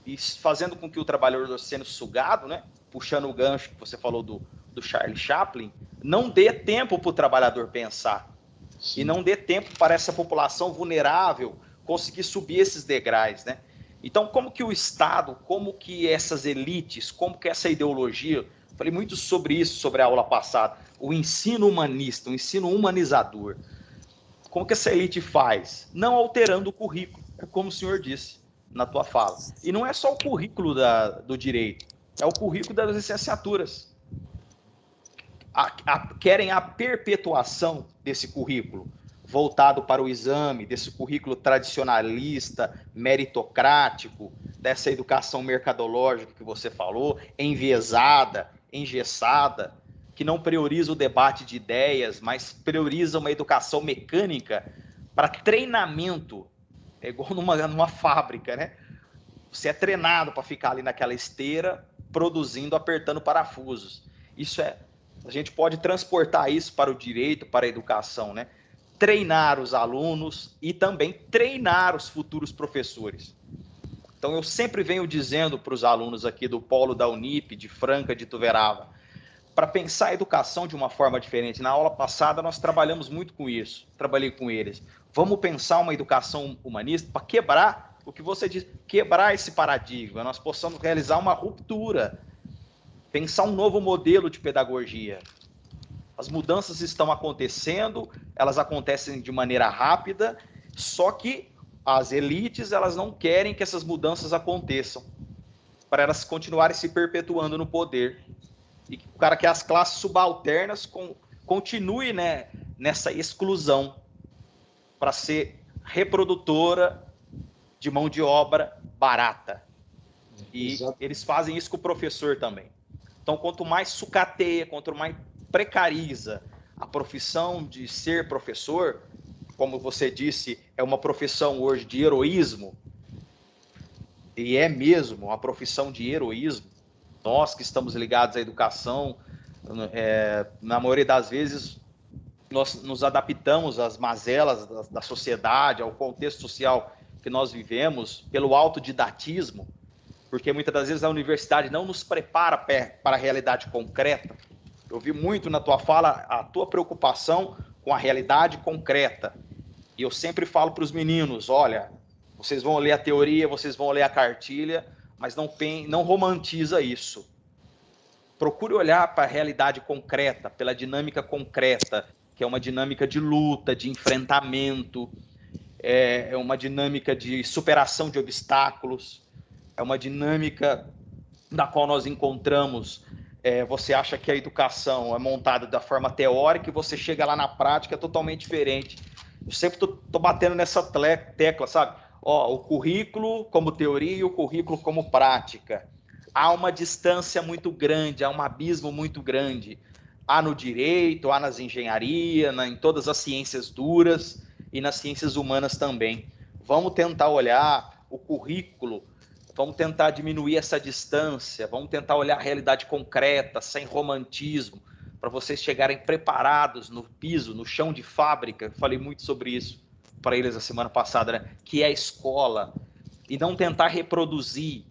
Speaker 1: e fazendo com que o trabalhador sendo sugado, né, puxando o gancho que você falou do Charlie Chaplin, não dê tempo para o trabalhador pensar. Sim. E não dê tempo para essa população vulnerável conseguir subir esses degraus, né? Então, como que o Estado, como que essas elites, como que essa ideologia, falei muito sobre isso, sobre a aula passada, o ensino humanista, o ensino humanizador, como que essa elite faz? Não alterando o currículo, é como o senhor disse na tua fala. E não é só o currículo do direito, é o currículo das licenciaturas. Querem a perpetuação desse currículo voltado para o exame, desse currículo tradicionalista, meritocrático, dessa educação mercadológica que você falou, enviesada, engessada, que não prioriza o debate de ideias, mas prioriza uma educação mecânica para treinamento, é igual numa fábrica, né? Você é treinado para ficar ali naquela esteira, produzindo, apertando parafusos. Isso é... A gente pode transportar isso para o direito, para a educação, né? Treinar os alunos e também treinar os futuros professores. Então, eu sempre venho dizendo para os alunos aqui do polo da Unip, de Franca, de Ituverava, para pensar a educação de uma forma diferente. Na aula passada, nós trabalhamos muito com isso, trabalhei com eles. Vamos pensar uma educação humanista para quebrar o que você diz, quebrar esse paradigma, nós possamos realizar uma ruptura, pensar um novo modelo de pedagogia. As mudanças estão acontecendo, elas acontecem de maneira rápida, só que as elites, elas não querem que essas mudanças aconteçam, para elas continuarem se perpetuando no poder. E para que as classes subalternas continuem, né, nessa exclusão, para ser reprodutora de mão de obra barata. E exato, eles fazem isso com o professor também. Então, quanto mais sucateia, quanto mais precariza a profissão de ser professor, como você disse, é uma profissão hoje de heroísmo, e é mesmo uma profissão de heroísmo. Nós que estamos ligados à educação, na maioria das vezes, nós nos adaptamos às mazelas da sociedade, ao contexto social que nós vivemos, pelo autodidatismo, porque muitas das vezes a universidade não nos prepara para a realidade concreta. Eu vi muito na tua fala a tua preocupação com a realidade concreta. E eu sempre falo para os meninos, olha, vocês vão ler a teoria, vocês vão ler a cartilha, mas não romantiza isso. Procure olhar para a realidade concreta, pela dinâmica concreta, que é uma dinâmica de luta, de enfrentamento, é uma dinâmica de superação de obstáculos, é uma dinâmica na qual nós encontramos, você acha que a educação é montada da forma teórica e você chega lá na prática é totalmente diferente. Eu sempre estou batendo nessa tecla, sabe? O currículo como teoria e o currículo como prática. Há uma distância muito grande, há um abismo muito grande. Há no direito, há nas engenharias, em todas as ciências duras e nas ciências humanas também. Vamos tentar olhar o currículo, vamos tentar diminuir essa distância, vamos tentar olhar a realidade concreta, sem romantismo, para vocês chegarem preparados no piso, no chão de fábrica. Falei muito sobre isso para eles a semana passada, né? Que é a escola, e não tentar reproduzir.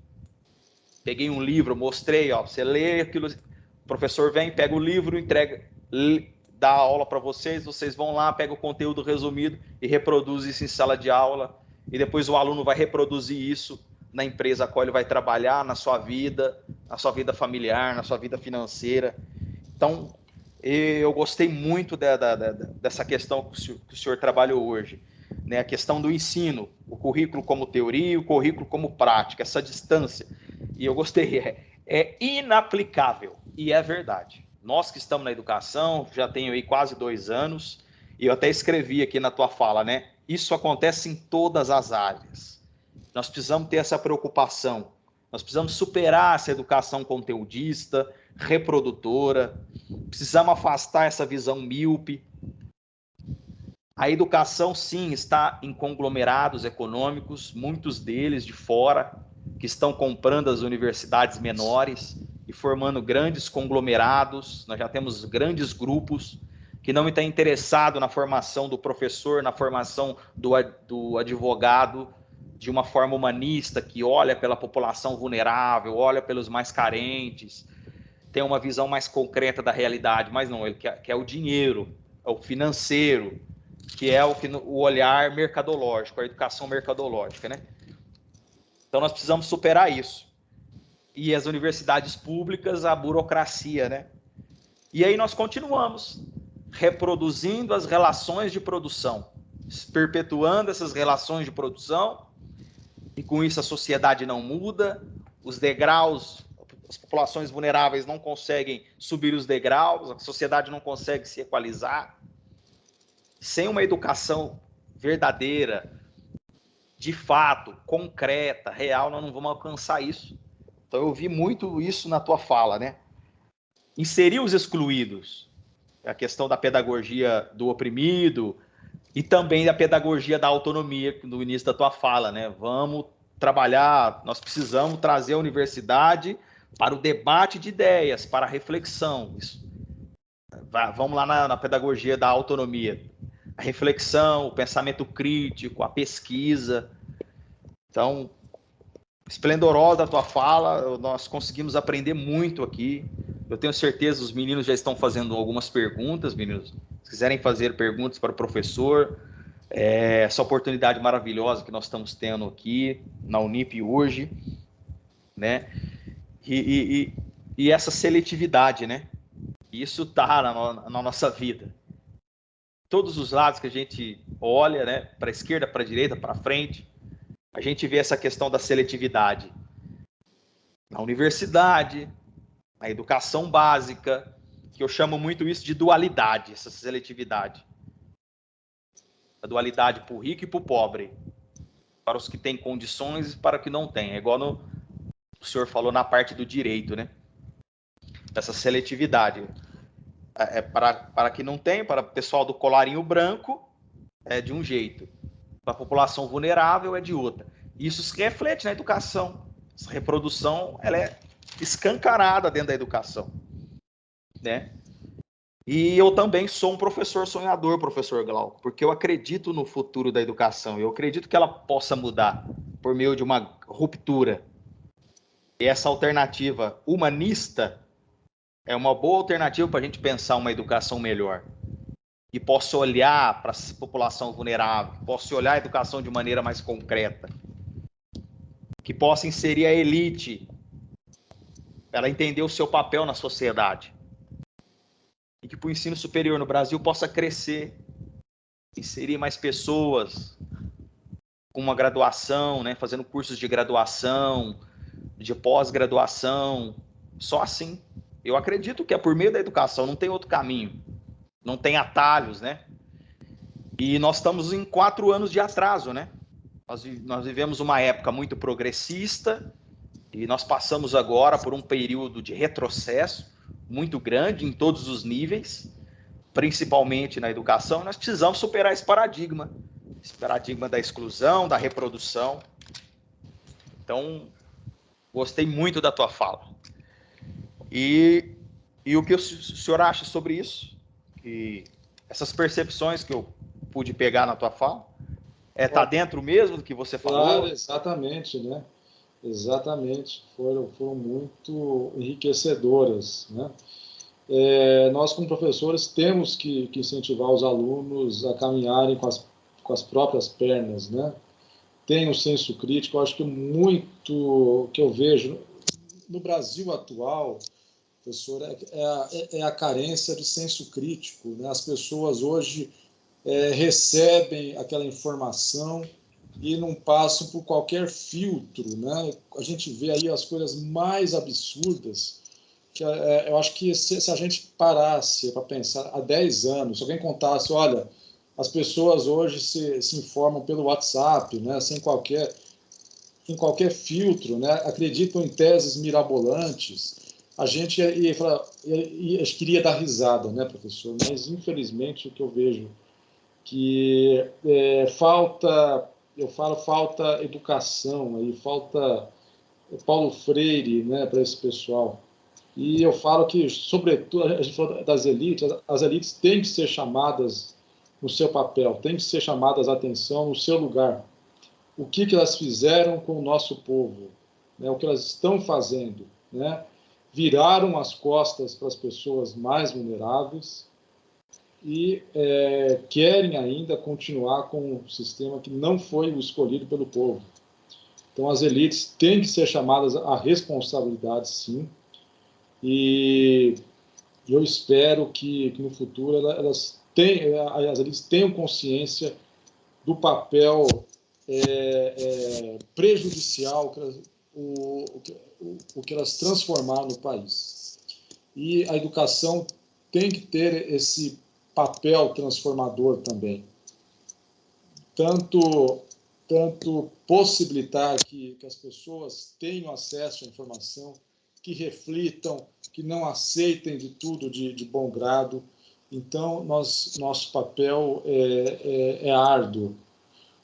Speaker 1: Peguei um livro, mostrei, ó, você lê aquilo, o professor vem, pega o livro, entrega, dá aula para vocês, vocês vão lá, pega o conteúdo resumido e reproduz isso em sala de aula, e depois o aluno vai reproduzir isso na empresa a qual ele vai trabalhar, na sua vida familiar, na sua vida financeira. Então, eu gostei muito dessa questão que o senhor trabalhou hoje, né? A questão do ensino, o currículo como teoria, o currículo como prática, essa distância. E eu gostei, é inaplicável, e é verdade. Nós que estamos na educação, já tenho aí quase 2 anos, e eu até escrevi aqui na tua fala, né? Isso acontece em todas as áreas. Nós precisamos ter essa preocupação, nós precisamos superar essa educação conteudista, reprodutora, precisamos afastar essa visão míope. A educação, sim, está em conglomerados econômicos, muitos deles de fora, que estão comprando as universidades menores e formando grandes conglomerados. Nós já temos grandes grupos que não estão interessados na formação do professor, na formação do advogado, de uma forma humanista, que olha pela população vulnerável, olha pelos mais carentes, tem uma visão mais concreta da realidade, mas não, ele quer o dinheiro, é o financeiro, que é o olhar mercadológico, a educação mercadológica, né? Então nós precisamos superar isso. E as universidades públicas, a burocracia, né? E aí nós continuamos reproduzindo as relações de produção, perpetuando essas relações de produção, e com isso a sociedade não muda, os degraus, as populações vulneráveis não conseguem subir os degraus, a sociedade não consegue se equalizar. Sem uma educação verdadeira, de fato, concreta, real, nós não vamos alcançar isso. Então eu vi muito isso na tua fala, né? Inserir os excluídos, a questão da pedagogia do oprimido e também da pedagogia da autonomia, no início da tua fala, né? Vamos trabalhar, nós precisamos trazer a universidade para o debate de ideias, para a reflexão. Isso. Vamos lá na pedagogia da autonomia. A reflexão, o pensamento crítico, a pesquisa. Então, esplendorosa a tua fala, nós conseguimos aprender muito aqui. Eu tenho certeza, os meninos já estão fazendo algumas perguntas, meninos. Se quiserem fazer perguntas para o professor, essa oportunidade maravilhosa que nós estamos tendo aqui na Unip hoje, né? E essa seletividade, né? Isso está na nossa vida. Todos os lados que a gente olha, né? Para a esquerda, para a direita, para frente, a gente vê essa questão da seletividade. Na universidade, na educação básica, que eu chamo muito isso de dualidade, essa seletividade. A dualidade para o rico e para o pobre, para os que têm condições e para os que não têm. É igual o senhor falou na parte do direito, né? Essa seletividade. Para que não tem, para o pessoal do colarinho branco, é de um jeito. Para a população vulnerável, é de outra. Isso se reflete na educação. Essa reprodução, ela é escancarada dentro da educação, né? E eu também sou um professor sonhador, professor Glauco, porque eu acredito no futuro da educação, eu acredito que ela possa mudar por meio de uma ruptura. E essa alternativa humanista é uma boa alternativa para a gente pensar uma educação melhor. E posso olhar para a população vulnerável, posso olhar a educação de maneira mais concreta, que possa inserir a elite, ela entender o seu papel na sociedade. E que o ensino superior no Brasil possa crescer, inserir mais pessoas com uma graduação, né, fazendo cursos de graduação, de pós-graduação. Só assim. Eu acredito que é por meio da educação, não tem outro caminho. Não tem atalhos, né? E nós estamos em 4 anos de atraso, né? Nós vivemos uma época muito progressista e nós passamos agora por um período de retrocesso muito grande em todos os níveis, principalmente na educação. Nós precisamos superar esse paradigma da exclusão, da reprodução. Então, gostei muito da tua fala. E E o que o senhor acha sobre isso? Que essas percepções que eu pude pegar na tua fala, tá dentro mesmo do que você falou?
Speaker 2: Claro, exatamente, né? Exatamente, foram muito enriquecedoras, né? Nós, como professores, temos que incentivar os alunos a caminharem com as próprias pernas, né? Tem um senso crítico, eu acho que muito que eu vejo no Brasil atual, professor, é a carência de senso crítico, né? As pessoas hoje recebem aquela informação e não passam por qualquer filtro, né? A gente vê aí as coisas mais absurdas, que eu acho que se a gente parasse para pensar há 10 anos, se alguém contasse, olha, as pessoas hoje se informam pelo WhatsApp, né? Sem qualquer filtro, né? Acreditam em teses mirabolantes, a gente queria dar risada, né, professor? Mas, infelizmente, o que eu vejo que falta educação, aí, falta Paulo Freire, né, para esse pessoal. E eu falo que, sobretudo, a gente falou das elites, as elites têm que ser chamadas no seu papel, têm que ser chamadas a atenção no seu lugar. O que elas fizeram com o nosso povo, né, o que elas estão fazendo, né? Viraram as costas para as pessoas mais vulneráveis e querem ainda continuar com um sistema que não foi o escolhido pelo povo. Então, as elites têm que ser chamadas à responsabilidade, sim, e eu espero que no futuro as elites tenham consciência do papel prejudicial o que elas transformaram no país. E a educação tem que ter esse papel transformador também. Tanto possibilitar que as pessoas tenham acesso à informação, que reflitam, que não aceitem de tudo de bom grado. Então, nosso papel é árduo.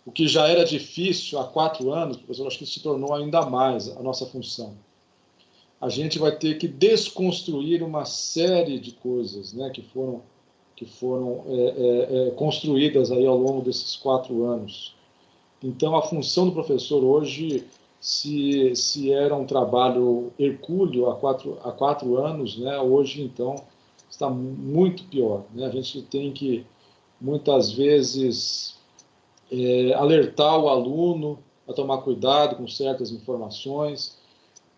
Speaker 2: O que já era difícil há 4 anos, professor, acho que se tornou ainda mais a nossa função. A gente vai ter que desconstruir uma série de coisas, né, que foram construídas aí ao longo desses 4 anos. Então, a função do professor hoje, se era um trabalho hercúleo há 4 anos, né, hoje, então, está muito pior, né? A gente tem que, muitas vezes, alertar o aluno a tomar cuidado com certas informações,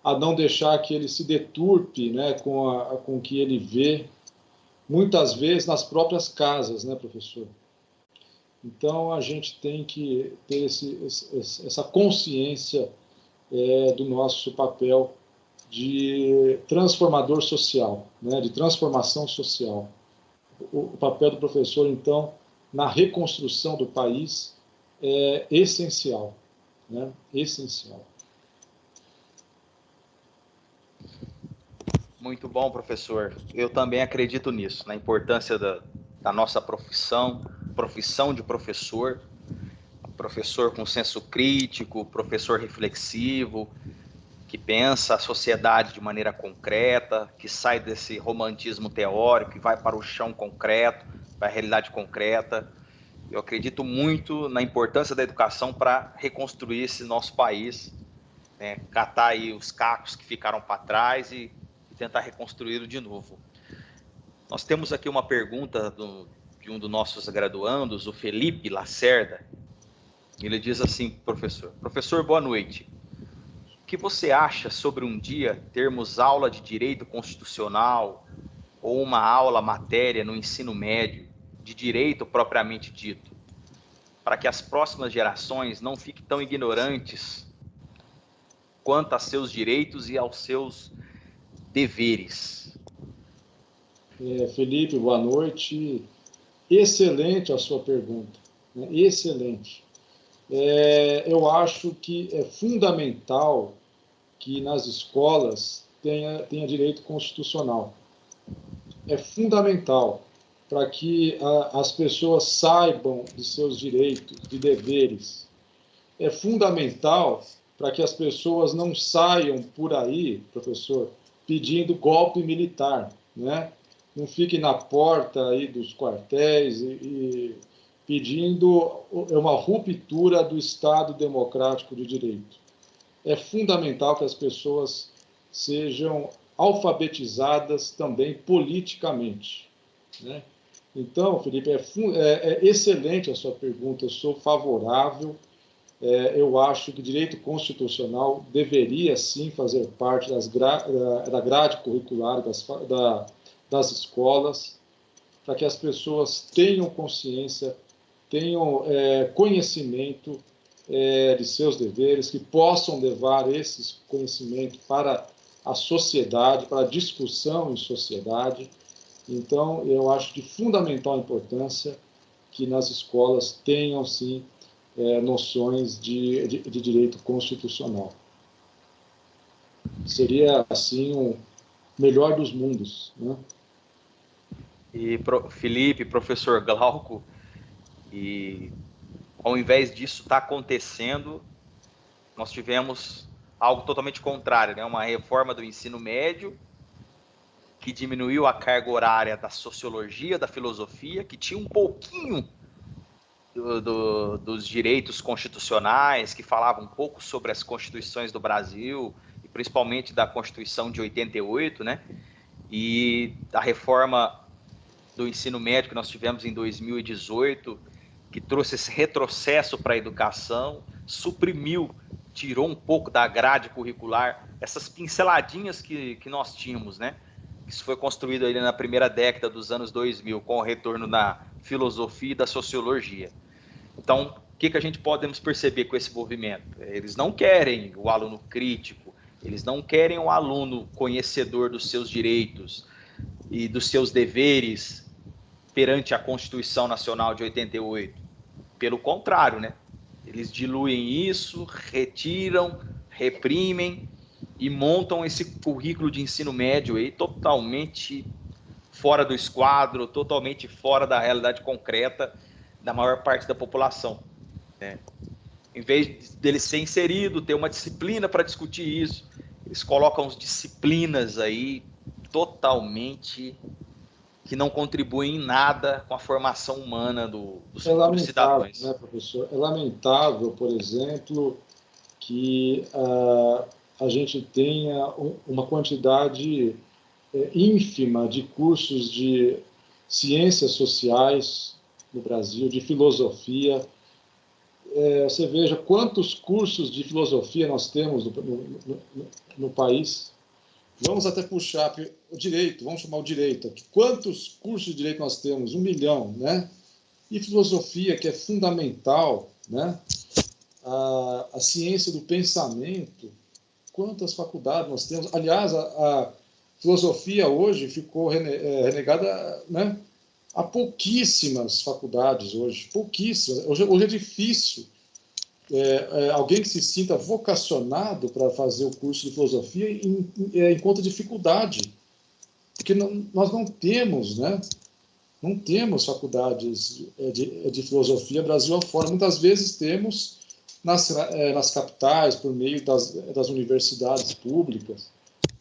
Speaker 2: a não deixar que ele se deturpe, né, com o que ele vê, muitas vezes nas próprias casas, né, professor? Então, a gente tem que ter essa consciência do nosso papel de transformador social, né, de transformação social. O papel do professor, então, na reconstrução do país é essencial, né? Essencial.
Speaker 1: Muito bom, professor. Eu também acredito nisso, na importância da nossa profissão de professor, professor com senso crítico, professor reflexivo, que pensa a sociedade de maneira concreta, que sai desse romantismo teórico e vai para o chão concreto, para a realidade concreta. Eu acredito muito na importância da educação para reconstruir esse nosso país, né? Catar aí os cacos que ficaram para trás e tentar reconstruí-lo de novo. Nós temos aqui uma pergunta de um dos nossos graduandos, o Felipe Lacerda. Ele diz assim, professor, boa noite. O que você acha sobre um dia termos aula de direito constitucional ou uma aula matéria no ensino médio de direito propriamente dito, para que as próximas gerações não fiquem tão ignorantes quanto a seus direitos e aos seus deveres?
Speaker 2: Felipe, boa noite. Excelente a sua pergunta, né? Excelente. Eu acho que é fundamental que nas escolas tenha direito constitucional. É fundamental para que as pessoas saibam de seus direitos, de deveres. É fundamental para que as pessoas não saiam por aí, professor, pedindo golpe militar. né? Não fiquem na porta aí dos quartéis e pedindo uma ruptura do Estado democrático de direito. É fundamental que as pessoas sejam alfabetizadas também politicamente, né? Então, Felipe, é excelente a sua pergunta, eu sou favorável. Eu acho que direito constitucional deveria, sim, fazer parte da grade curricular das escolas, para que as pessoas tenham consciência, tenham conhecimento de seus deveres, que possam levar esse conhecimento para a sociedade, para a discussão em sociedade. Então, eu acho de fundamental importância que nas escolas tenham, sim, noções de direito constitucional. Seria, assim, o melhor dos mundos, né?
Speaker 1: E Felipe, professor Glauco, e ao invés disso estar acontecendo, nós tivemos algo totalmente contrário, né? Uma reforma do ensino médio que diminuiu a carga horária da sociologia, da filosofia, que tinha um pouquinho dos direitos constitucionais, que falava um pouco sobre as constituições do Brasil, e principalmente da Constituição de 88, né? E a reforma do ensino médio que nós tivemos em 2018, que trouxe esse retrocesso para a educação, suprimiu, tirou um pouco da grade curricular essas pinceladinhas que nós tínhamos, né? Isso foi construído aí na primeira década dos anos 2000, com o retorno da filosofia e da sociologia. Então, o que a gente podemos perceber com esse movimento? Eles não querem o aluno crítico, eles não querem o aluno conhecedor dos seus direitos e dos seus deveres perante a Constituição Nacional de 88. Pelo contrário, né? Eles diluem isso, retiram, reprimem e montam esse currículo de ensino médio aí totalmente fora do esquadro, totalmente fora da realidade concreta da maior parte da população, né? Em vez dele ser inserido, ter uma disciplina para discutir isso, eles colocam as disciplinas aí totalmente que não contribuem em nada com a formação humana dos futuros cidadãos.
Speaker 2: Né, professor? É lamentável, por exemplo, que a gente tenha uma quantidade ínfima de cursos de ciências sociais no Brasil, de filosofia. Você veja quantos cursos de filosofia nós temos no país. Vamos até puxar o direito, vamos chamar o direito aqui. Quantos cursos de direito nós temos? 1 milhão, né? E filosofia, que é fundamental, né? A ciência do pensamento, quantas faculdades nós temos? Aliás, a filosofia hoje ficou renegada, né? Há pouquíssimas faculdades hoje, pouquíssimas. Hoje é difícil alguém que se sinta vocacionado para fazer o curso de filosofia encontra dificuldade, porque nós não temos, né? Não temos faculdades de filosofia Brasil afora. Muitas vezes temos nas capitais, por meio das universidades públicas,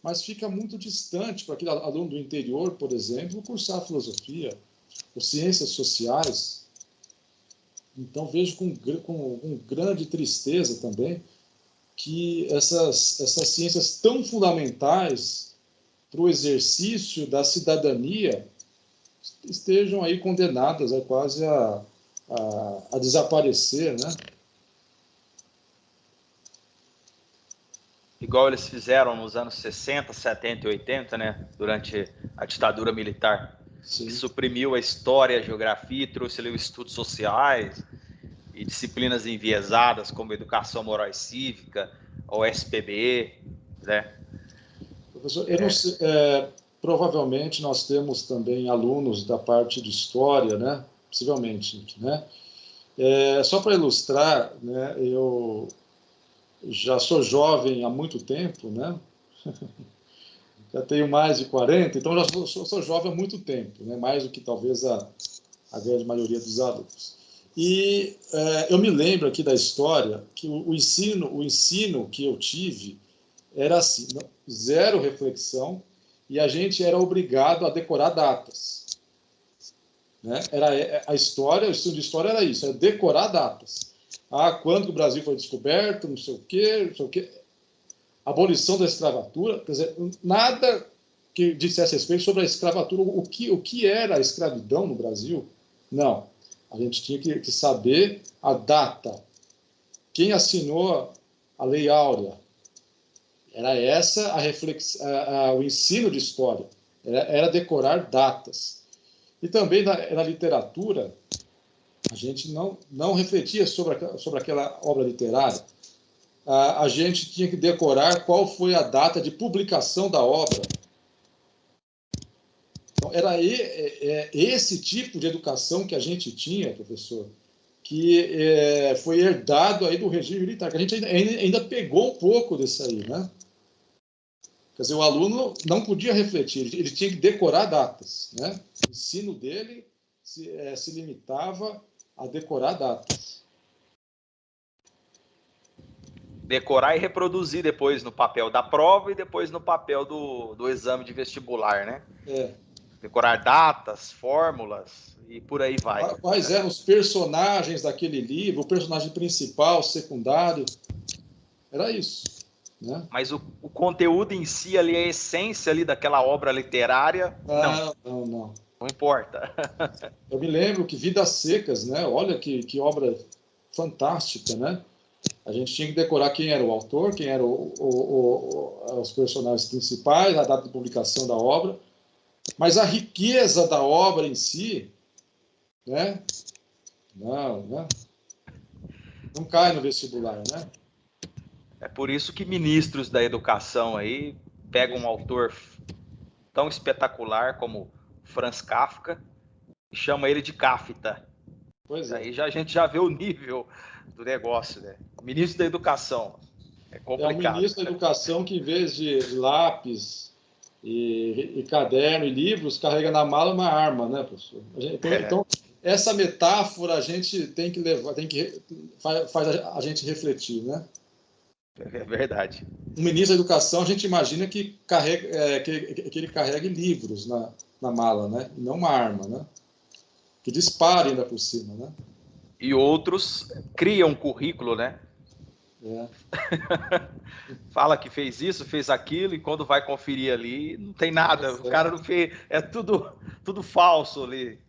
Speaker 2: mas fica muito distante para aquele aluno do interior, por exemplo, cursar filosofia ou ciências sociais. Então, vejo com grande tristeza também que essas ciências tão fundamentais para o exercício da cidadania estejam aí condenadas quase a desaparecer, né?
Speaker 1: Igual eles fizeram nos anos 60, 70 e 80, né? Durante a ditadura militar.
Speaker 2: Sim.
Speaker 1: Que suprimiu a história, a geografia, trouxe ali os estudos sociais e disciplinas enviesadas como educação moral e cívica, ou SPB, né?
Speaker 2: Professor, eu não sei, provavelmente nós temos também alunos da parte de história, né? Possivelmente, né? Só para ilustrar, né? Eu já sou jovem há muito tempo, né? Já tenho mais de 40, então já sou jovem há muito tempo, né? Mais do que talvez a grande maioria dos alunos. E eu me lembro aqui da história que o ensino que eu tive era assim, zero reflexão e a gente era obrigado a decorar datas. Né? Era a história, o estudo de história era isso, era decorar datas. Quando o Brasil foi descoberto, não sei o quê, não sei o quê. Abolição da escravatura, quer dizer, nada que dissesse respeito sobre a escravatura, o que era a escravidão no Brasil. Não, a gente tinha que saber a data. Quem assinou a Lei Áurea? Era essa o ensino de história, era decorar datas. E também na literatura, a gente não refletia sobre aquela obra literária. A gente tinha que decorar qual foi a data de publicação da obra. Então, era esse tipo de educação que a gente tinha, professor, que foi herdado aí do regime militar, que a gente ainda pegou um pouco disso aí, né? Quer dizer, o aluno não podia refletir, ele tinha que decorar datas, né? O ensino dele se limitava a decorar datas.
Speaker 1: Decorar e reproduzir depois no papel da prova e depois no papel do exame de vestibular, né? Decorar datas, fórmulas e por aí vai.
Speaker 2: Quais eram os personagens daquele livro, o personagem principal, secundário, era isso. Né?
Speaker 1: Mas o conteúdo em si ali, a essência ali daquela obra literária,
Speaker 2: não
Speaker 1: importa.
Speaker 2: Eu me lembro que Vidas Secas, né? Olha que obra fantástica, né? A gente tinha que decorar quem era o autor, quem eram os personagens principais, a data de publicação da obra, mas a riqueza da obra em si, né? Não cai no vestibular, né?
Speaker 1: É por isso que ministros da educação aí pegam um autor tão espetacular como Franz Kafka e chama ele de Kafta.
Speaker 2: Pois é.
Speaker 1: Aí a gente já vê o nível do negócio, né? Ministro da Educação. É complicado.
Speaker 2: É o ministro da Educação que, em vez de lápis e caderno e livros, carrega na mala uma arma, né, professor? Então, essa metáfora a gente tem que levar, faz a gente refletir, né?
Speaker 1: É verdade.
Speaker 2: O ministro da Educação, a gente imagina que ele carregue livros na mala, né? E não uma arma, né? Que dispare ainda por cima, né?
Speaker 1: E outros criam um currículo, né? Fala que fez isso, fez aquilo, e quando vai conferir ali, não tem nada. O cara não fez, é tudo falso ali.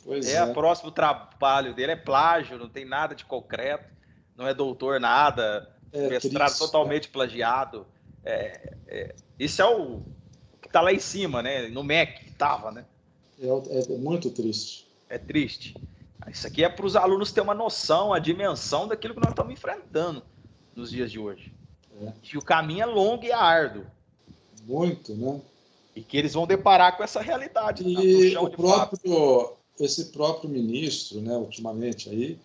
Speaker 1: O próximo trabalho dele é plágio, não tem nada de concreto, não é doutor nada, mestrado triste, totalmente plagiado. Isso é o que está lá em cima, né? No MEC que estava, né?
Speaker 2: É muito triste.
Speaker 1: É triste. Isso aqui é para os alunos terem uma noção, a dimensão daquilo que nós estamos enfrentando nos dias de hoje. Que o caminho é longo e árduo.
Speaker 2: Muito, né?
Speaker 1: E que eles vão deparar com essa realidade.
Speaker 2: E esse próprio ministro, né, ultimamente aí,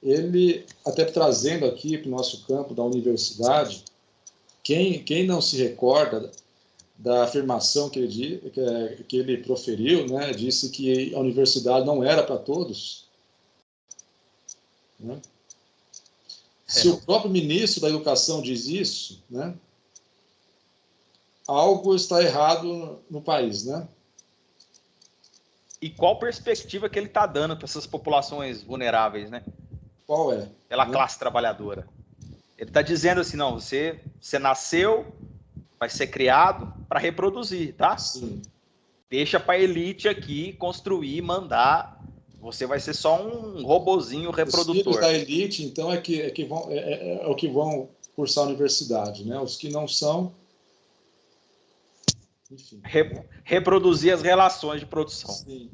Speaker 2: ele, até trazendo aqui para o nosso campo da universidade, quem não se recorda da afirmação que ele proferiu, né, disse que a universidade não era para todos. Né? Se o próprio ministro da Educação diz isso, né, algo está errado no país, né?
Speaker 1: E qual perspectiva que ele está dando para essas populações vulneráveis, né?
Speaker 2: Qual é?
Speaker 1: Pela classe trabalhadora. Ele está dizendo assim, não, você nasceu, vai ser criado para reproduzir, tá?
Speaker 2: Sim.
Speaker 1: Deixa para a elite aqui construir, mandar. Você vai ser só um robozinho reprodutor. Os
Speaker 2: filhos da elite, então, é o que vão cursar a universidade, né? Os que não são... Enfim.
Speaker 1: Reproduzir as relações de produção.
Speaker 2: Sim.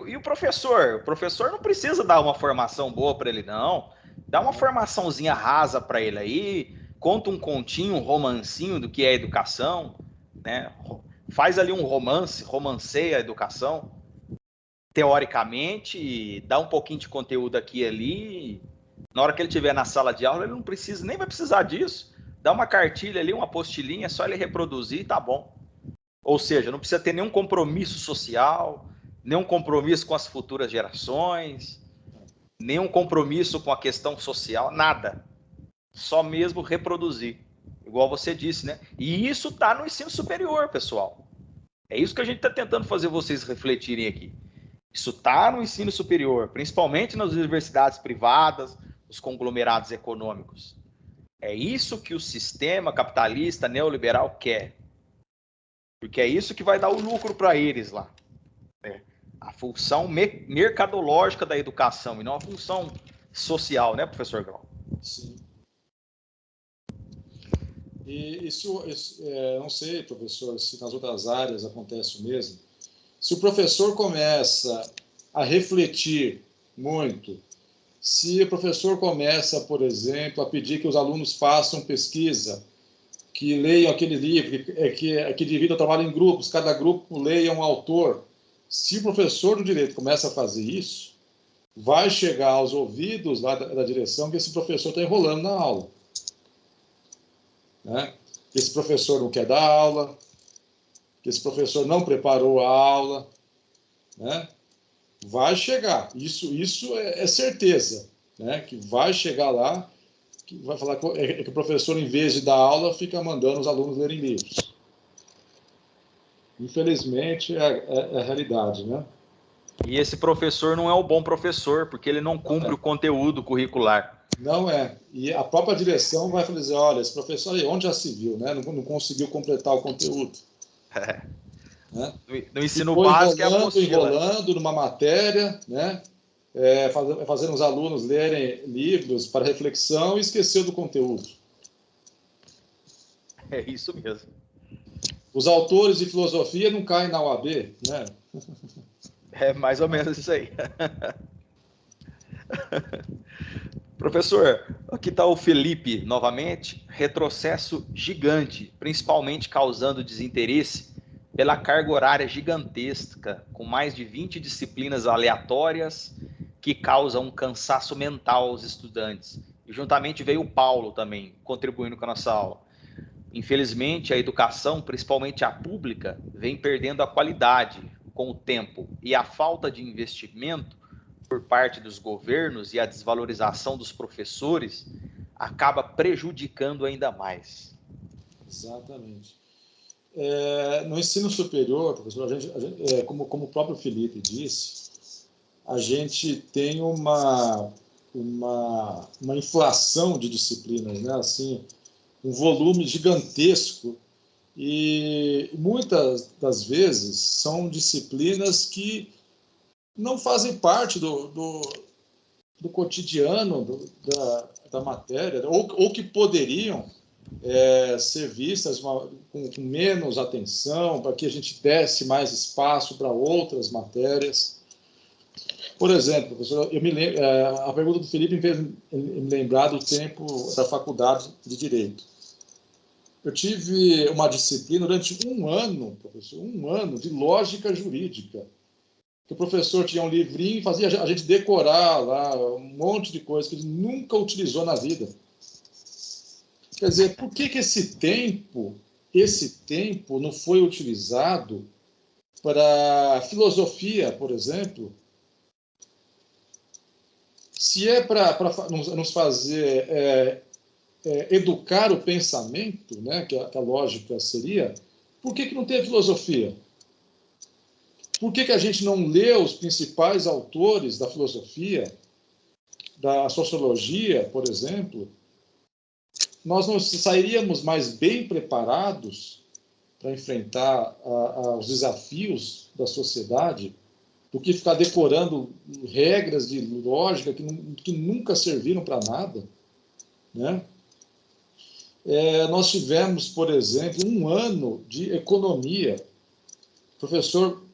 Speaker 1: E o professor? O professor não precisa dar uma formação boa para ele, não. Dá uma formaçãozinha rasa para ele aí, conta um continho, um romancinho do que é educação, né? Faz ali um romanceia a educação, teoricamente, dá um pouquinho de conteúdo aqui e ali. Na hora que ele estiver na sala de aula, ele não precisa, nem vai precisar disso. Dá uma cartilha ali, uma apostilinha, é só ele reproduzir e tá bom. Ou seja, não precisa ter nenhum compromisso social, nenhum compromisso com as futuras gerações, nenhum compromisso com a questão social, nada. Só mesmo reproduzir. igual você disse, né? E isso está no ensino superior, pessoal. É isso que a gente está tentando fazer vocês refletirem aqui. Isso está no ensino superior, principalmente nas universidades privadas, os conglomerados econômicos. É isso que o sistema capitalista neoliberal quer. Porque é isso que vai dar o lucro para eles lá. Né? A função mercadológica da educação e não a função social, né, professor Grau?
Speaker 2: Sim. E isso não sei, professor, se nas outras áreas acontece o mesmo. Se o professor começa a refletir muito, se o professor começa, por exemplo, a pedir que os alunos façam pesquisa, que leiam aquele livro, que dividam o trabalho em grupos, cada grupo leia um autor, se o professor do direito começa a fazer isso, vai chegar aos ouvidos lá da direção que esse professor está enrolando na aula. Né? Que esse professor não quer dar aula, que esse professor não preparou a aula, né? Vai chegar, isso é certeza, né? Que vai chegar lá, que vai falar que o professor, em vez de dar aula, fica mandando os alunos lerem livros. Infelizmente, é a realidade, né?
Speaker 1: E esse professor não é o bom professor, porque ele não cumpre o conteúdo curricular.
Speaker 2: Não é. E a própria direção vai dizer, olha, esse professor aí, onde já se viu, né? Não conseguiu completar o conteúdo. Né?
Speaker 1: No ensino básico é a apostila.
Speaker 2: Enrolando numa matéria, né? Fazendo os alunos lerem livros para reflexão e esqueceu do conteúdo.
Speaker 1: É isso mesmo.
Speaker 2: Os autores de filosofia não caem na OAB, né?
Speaker 1: É mais ou menos isso aí. Professor, aqui está o Felipe novamente. Retrocesso gigante, principalmente causando desinteresse pela carga horária gigantesca, com mais de 20 disciplinas aleatórias que causam um cansaço mental aos estudantes. E juntamente veio o Paulo também, contribuindo com a nossa aula. Infelizmente, a educação, principalmente a pública, vem perdendo a qualidade com o tempo, e a falta de investimento por parte dos governos e a desvalorização dos professores acaba prejudicando ainda mais.
Speaker 2: Exatamente. No ensino superior, professor, como o próprio Felipe disse, a gente tem uma inflação de disciplinas, né? Assim, um volume gigantesco, e muitas das vezes são disciplinas que não fazem parte do cotidiano da matéria, ou que poderiam ser vistas com menos atenção, para que a gente desse mais espaço para outras matérias. Por exemplo, professor, a pergunta do Felipe me fez me lembrar do tempo da faculdade de Direito. Eu tive uma disciplina durante um ano, professor, de lógica jurídica. Que o professor tinha um livrinho e fazia a gente decorar lá um monte de coisa que ele nunca utilizou na vida. Quer dizer, por que esse tempo não foi utilizado para filosofia, por exemplo? Se é para nos fazer educar o pensamento, né, que a lógica seria, por que não tem filosofia? Por que a gente não lê os principais autores da filosofia, da sociologia, por exemplo? Nós não sairíamos mais bem preparados para enfrentar os desafios da sociedade do que ficar decorando regras de lógica que nunca serviram para nada, né? Nós tivemos, por exemplo, um ano de economia. Professor,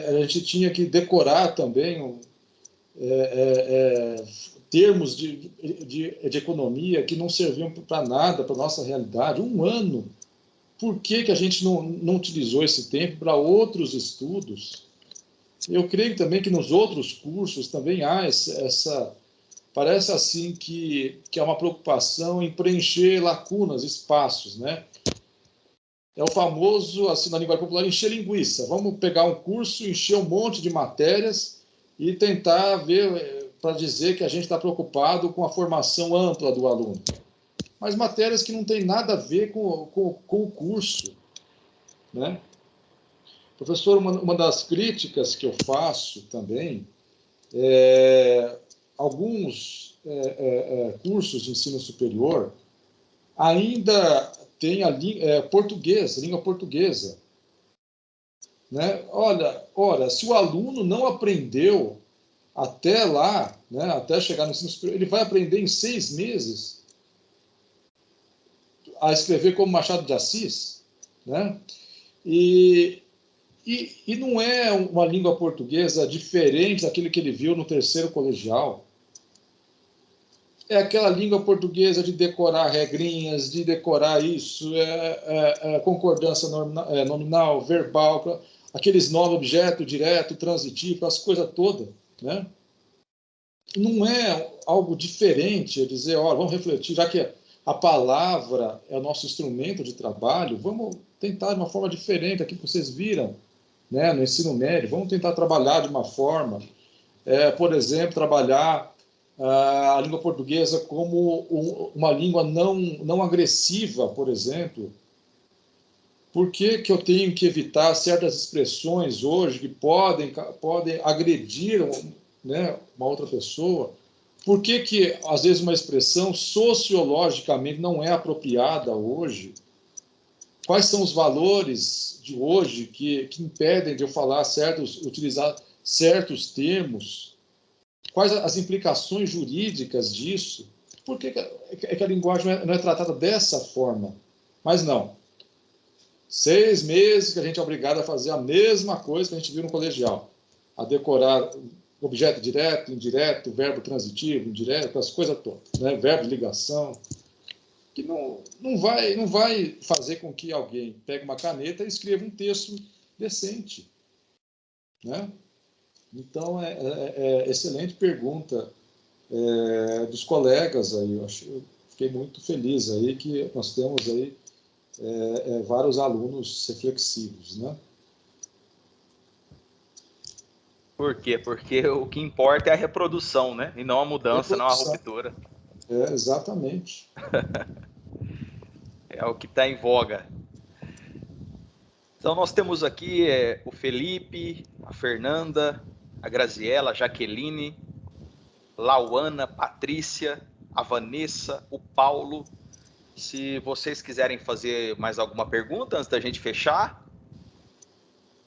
Speaker 2: a gente tinha que decorar também termos de economia que não serviam para nada, para a nossa realidade. Um ano. Por que a gente não utilizou esse tempo para outros estudos? Eu creio também que nos outros cursos também há essa parece assim que há uma preocupação em preencher lacunas, espaços, né? É o famoso, assim, na linguagem popular, encher linguiça. Vamos pegar um curso, encher um monte de matérias e tentar ver, para dizer que a gente está preocupado com a formação ampla do aluno. mas matérias que não têm nada a ver com o curso, né? Professor, uma das críticas que eu faço também alguns cursos de ensino superior ainda têm português, língua portuguesa. Né? Ora, se o aluno não aprendeu até lá, né, até chegar no ensino superior, ele vai aprender em 6 meses a escrever como Machado de Assis, né? E não é uma língua portuguesa diferente daquele que ele viu no terceiro colegial. É aquela língua portuguesa de decorar regrinhas, de decorar isso, concordância nominal, verbal, aqueles novos objetos, direto, transitivo, as coisas todas, né? Não é algo diferente, dizer, olha, vamos refletir, já que a palavra é o nosso instrumento de trabalho, vamos tentar de uma forma diferente, aquilo que vocês viram, né, no ensino médio, vamos tentar trabalhar de uma forma, por exemplo, trabalhar a língua portuguesa como uma língua não agressiva, por exemplo. Por que eu tenho que evitar certas expressões hoje que podem agredir, né, uma outra pessoa? Por que, às vezes, uma expressão sociologicamente não é apropriada hoje? Quais são os valores de hoje que impedem de eu utilizar certos termos? Quais as implicações jurídicas disso? Por que a linguagem não é tratada dessa forma? Mas não. 6 meses que a gente é obrigado a fazer a mesma coisa que a gente viu no colegial. A decorar objeto direto, indireto, verbo transitivo, indireto, as coisas todas. Né? Verbo de ligação. Que não vai fazer com que alguém pegue uma caneta e escreva um texto decente. Né? Então, excelente pergunta dos colegas aí. Eu fiquei muito feliz aí que nós temos aí vários alunos reflexivos, né?
Speaker 1: Por quê? Porque o que importa é a reprodução, né? E não a mudança, não a ruptura.
Speaker 2: Exatamente.
Speaker 1: É o que está em voga. Então, nós temos aqui o Felipe, a Fernanda, a Graziela, a Jaqueline, Lauana, Patrícia, a Vanessa, o Paulo. Se vocês quiserem fazer mais alguma pergunta antes da gente fechar,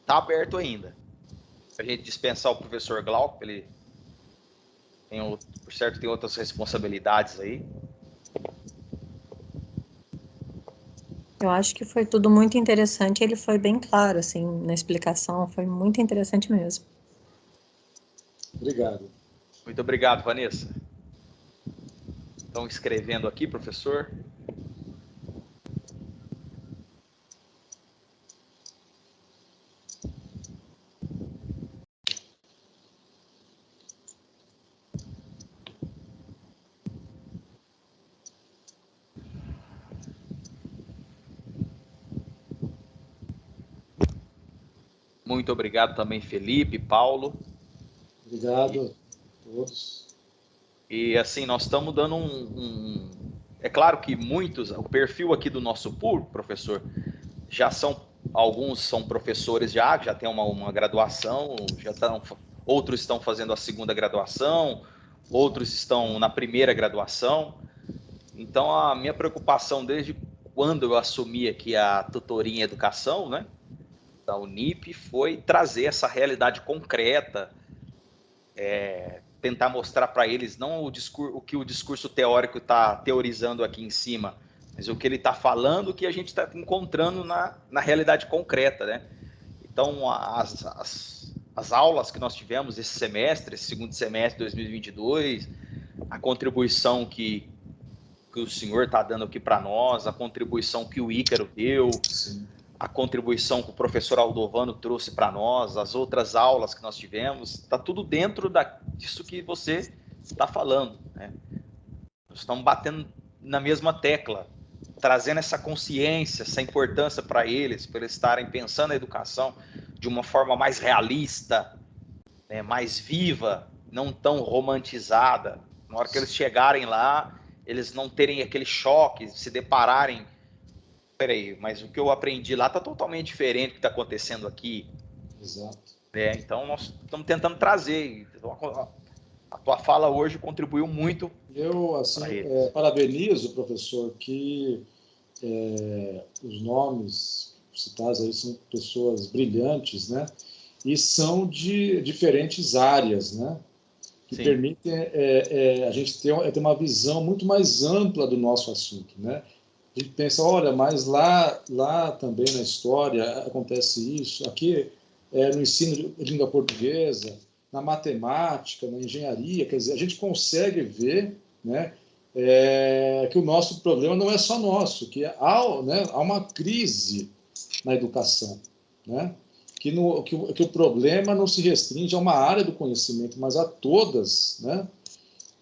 Speaker 1: tá aberto ainda. A gente dispensar o professor Glauco, ele por certo tem outras responsabilidades aí.
Speaker 3: Eu acho que foi tudo muito interessante, ele foi bem claro, assim, na explicação, foi muito interessante mesmo.
Speaker 2: Obrigado.
Speaker 1: Muito obrigado, Vanessa. Estão escrevendo aqui, professor. Muito obrigado também, Felipe, Paulo.
Speaker 2: Obrigado a todos.
Speaker 1: E assim, nós estamos dando É claro que o perfil aqui do nosso público, professor, alguns são professores já têm uma graduação, outros estão fazendo a segunda graduação, outros estão na primeira graduação. Então, a minha preocupação desde quando eu assumi aqui a tutoria em educação, né, da Unip, foi trazer essa realidade concreta, tentar mostrar para eles não o que o discurso teórico está teorizando aqui em cima, mas o que ele está falando, que a gente está encontrando na realidade concreta, né? Então, as aulas que nós tivemos esse semestre, esse segundo semestre de 2022, a contribuição que o senhor está dando aqui para nós, a contribuição que o Ícaro deu, sim, a contribuição que o professor Aldovano trouxe para nós, as outras aulas que nós tivemos, está tudo dentro disso que você está falando, né? Nós estamos batendo na mesma tecla, trazendo essa consciência, essa importância para eles estarem pensando a educação de uma forma mais realista, né, mais viva, não tão romantizada. Na hora que eles chegarem lá, eles não terem aquele choque, se depararem, peraí, mas o que eu aprendi lá está totalmente diferente do que está acontecendo aqui.
Speaker 2: Exato.
Speaker 1: Então, nós estamos tentando trazer. A tua fala hoje contribuiu muito.
Speaker 2: Eu, assim, parabenizo, professor, que os nomes citados aí são pessoas brilhantes, né? E são de diferentes áreas, né? Que Sim. Permitem a gente ter uma visão muito mais ampla do nosso assunto, né? A gente pensa, olha, mas lá também na história acontece isso, aqui no ensino de língua portuguesa, na matemática, na engenharia, quer dizer, a gente consegue ver, né, que o nosso problema não é só nosso, que há uma crise na educação, né? Que o problema não se restringe a uma área do conhecimento, mas a todas, né?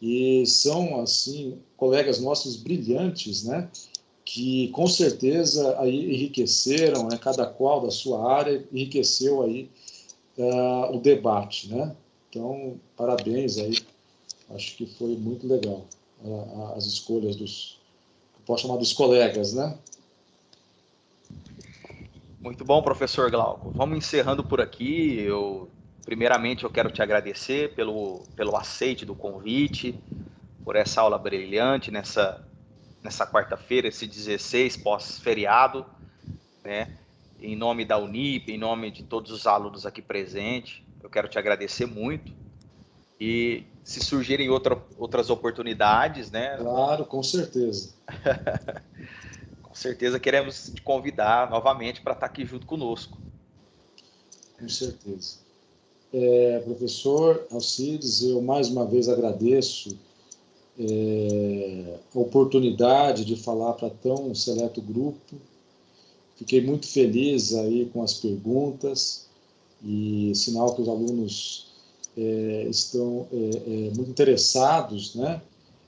Speaker 2: E são, assim, colegas nossos brilhantes, né? Que com certeza aí enriqueceram, né, cada qual da sua área, enriqueceu aí o debate, né? Então, parabéns aí, acho que foi muito legal as escolhas posso chamar dos colegas, né?
Speaker 1: Muito bom, professor Glauco. Vamos encerrando por aqui. Primeiramente, eu quero te agradecer pelo aceite do convite, por essa aula brilhante nessa quarta-feira, esse 16 pós-feriado, né? Em nome da Unip, em nome de todos os alunos aqui presentes, eu quero te agradecer muito. E se surgirem outras oportunidades, né?
Speaker 2: Claro, com certeza.
Speaker 1: Com certeza queremos te convidar novamente para estar aqui junto conosco.
Speaker 2: Com certeza. Professor Alcides, eu mais uma vez agradeço a oportunidade de falar para tão seleto grupo. Fiquei muito feliz aí com as perguntas e sinal que os alunos estão muito interessados, né,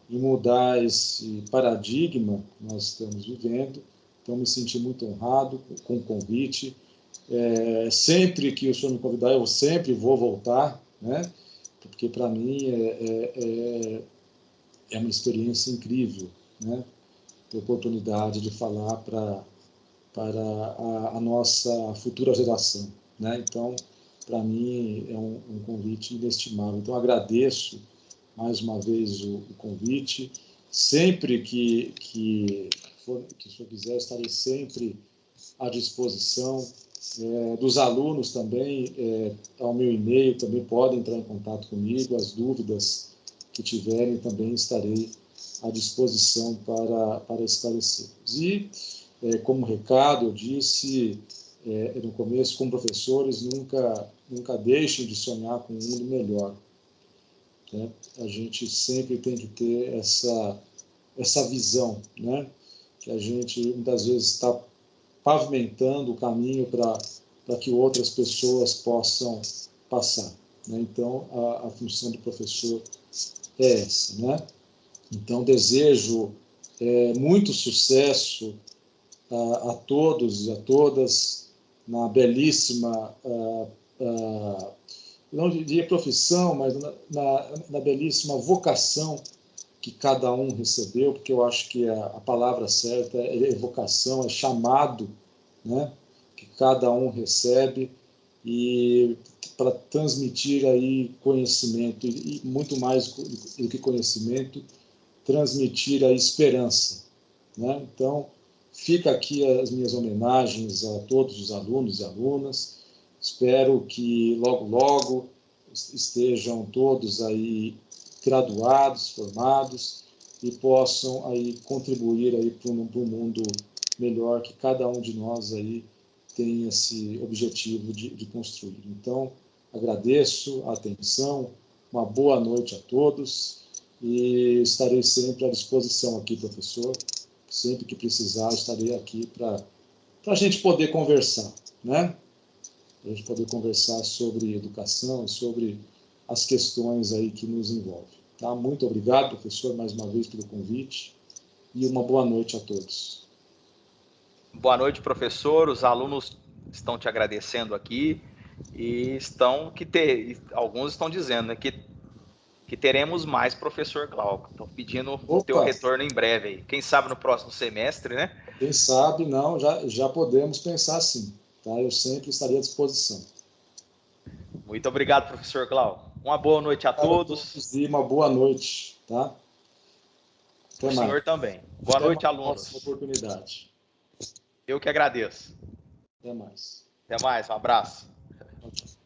Speaker 2: em mudar esse paradigma que nós estamos vivendo. Então, me senti muito honrado com o convite. Sempre que o senhor me convidar, eu sempre vou voltar, né, porque para mim é uma experiência incrível, né, ter a oportunidade de falar para a nossa futura geração, né? Então, para mim é um convite inestimável. Então, agradeço mais uma vez o convite. Sempre que o senhor quiser, estarei sempre à disposição. Dos alunos também, ao meu e-mail, também podem entrar em contato comigo. As dúvidas que tiverem, também estarei à disposição para esclarecer. E, como recado, eu disse no começo, como professores, nunca deixem de sonhar com um mundo melhor. Né? A gente sempre tem que ter essa visão, né? Que a gente muitas vezes está pavimentando o caminho para que outras pessoas possam passar. Né? Então, a função do professor é essa. Né? Então, desejo muito sucesso a todos e a todas na belíssima, não diria profissão, mas na belíssima vocação que cada um recebeu, porque eu acho que a palavra certa é vocação, é chamado, né, que cada um recebe, e para transmitir aí conhecimento, e muito mais do que conhecimento, transmitir a esperança. Né? Então, fica aqui as minhas homenagens a todos os alunos e alunas. Espero que logo, logo estejam todos aí graduados, formados e possam aí contribuir aí para um mundo melhor que cada um de nós aí tem esse objetivo de construir. Então, agradeço a atenção, uma boa noite a todos e estarei sempre à disposição aqui, professor. Sempre que precisar, estarei aqui para a gente poder conversar, né? Para a gente poder conversar sobre educação, sobre as questões aí que nos envolvem. Tá? Muito obrigado, professor, mais uma vez pelo convite e uma boa noite a todos.
Speaker 1: Boa noite, professor. Os alunos estão te agradecendo aqui e alguns estão dizendo, né, que que teremos mais, professor Glauco. Estou pedindo o teu
Speaker 2: Opa,
Speaker 1: retorno em breve aí. Quem sabe no próximo semestre, né?
Speaker 2: quem sabe, não, já podemos pensar assim, tá? Eu sempre estaria à disposição.
Speaker 1: Muito obrigado, professor Glauco. Uma boa noite a
Speaker 2: Para
Speaker 1: todos.
Speaker 2: todos e uma boa noite, tá? Até
Speaker 1: O
Speaker 2: mais.
Speaker 1: senhor também. Boa
Speaker 2: Até
Speaker 1: noite,
Speaker 2: uma próxima
Speaker 1: alunos.
Speaker 2: oportunidade.
Speaker 1: Eu que agradeço.
Speaker 2: Até mais.
Speaker 1: Até mais, um abraço.
Speaker 2: Tchau, tchau.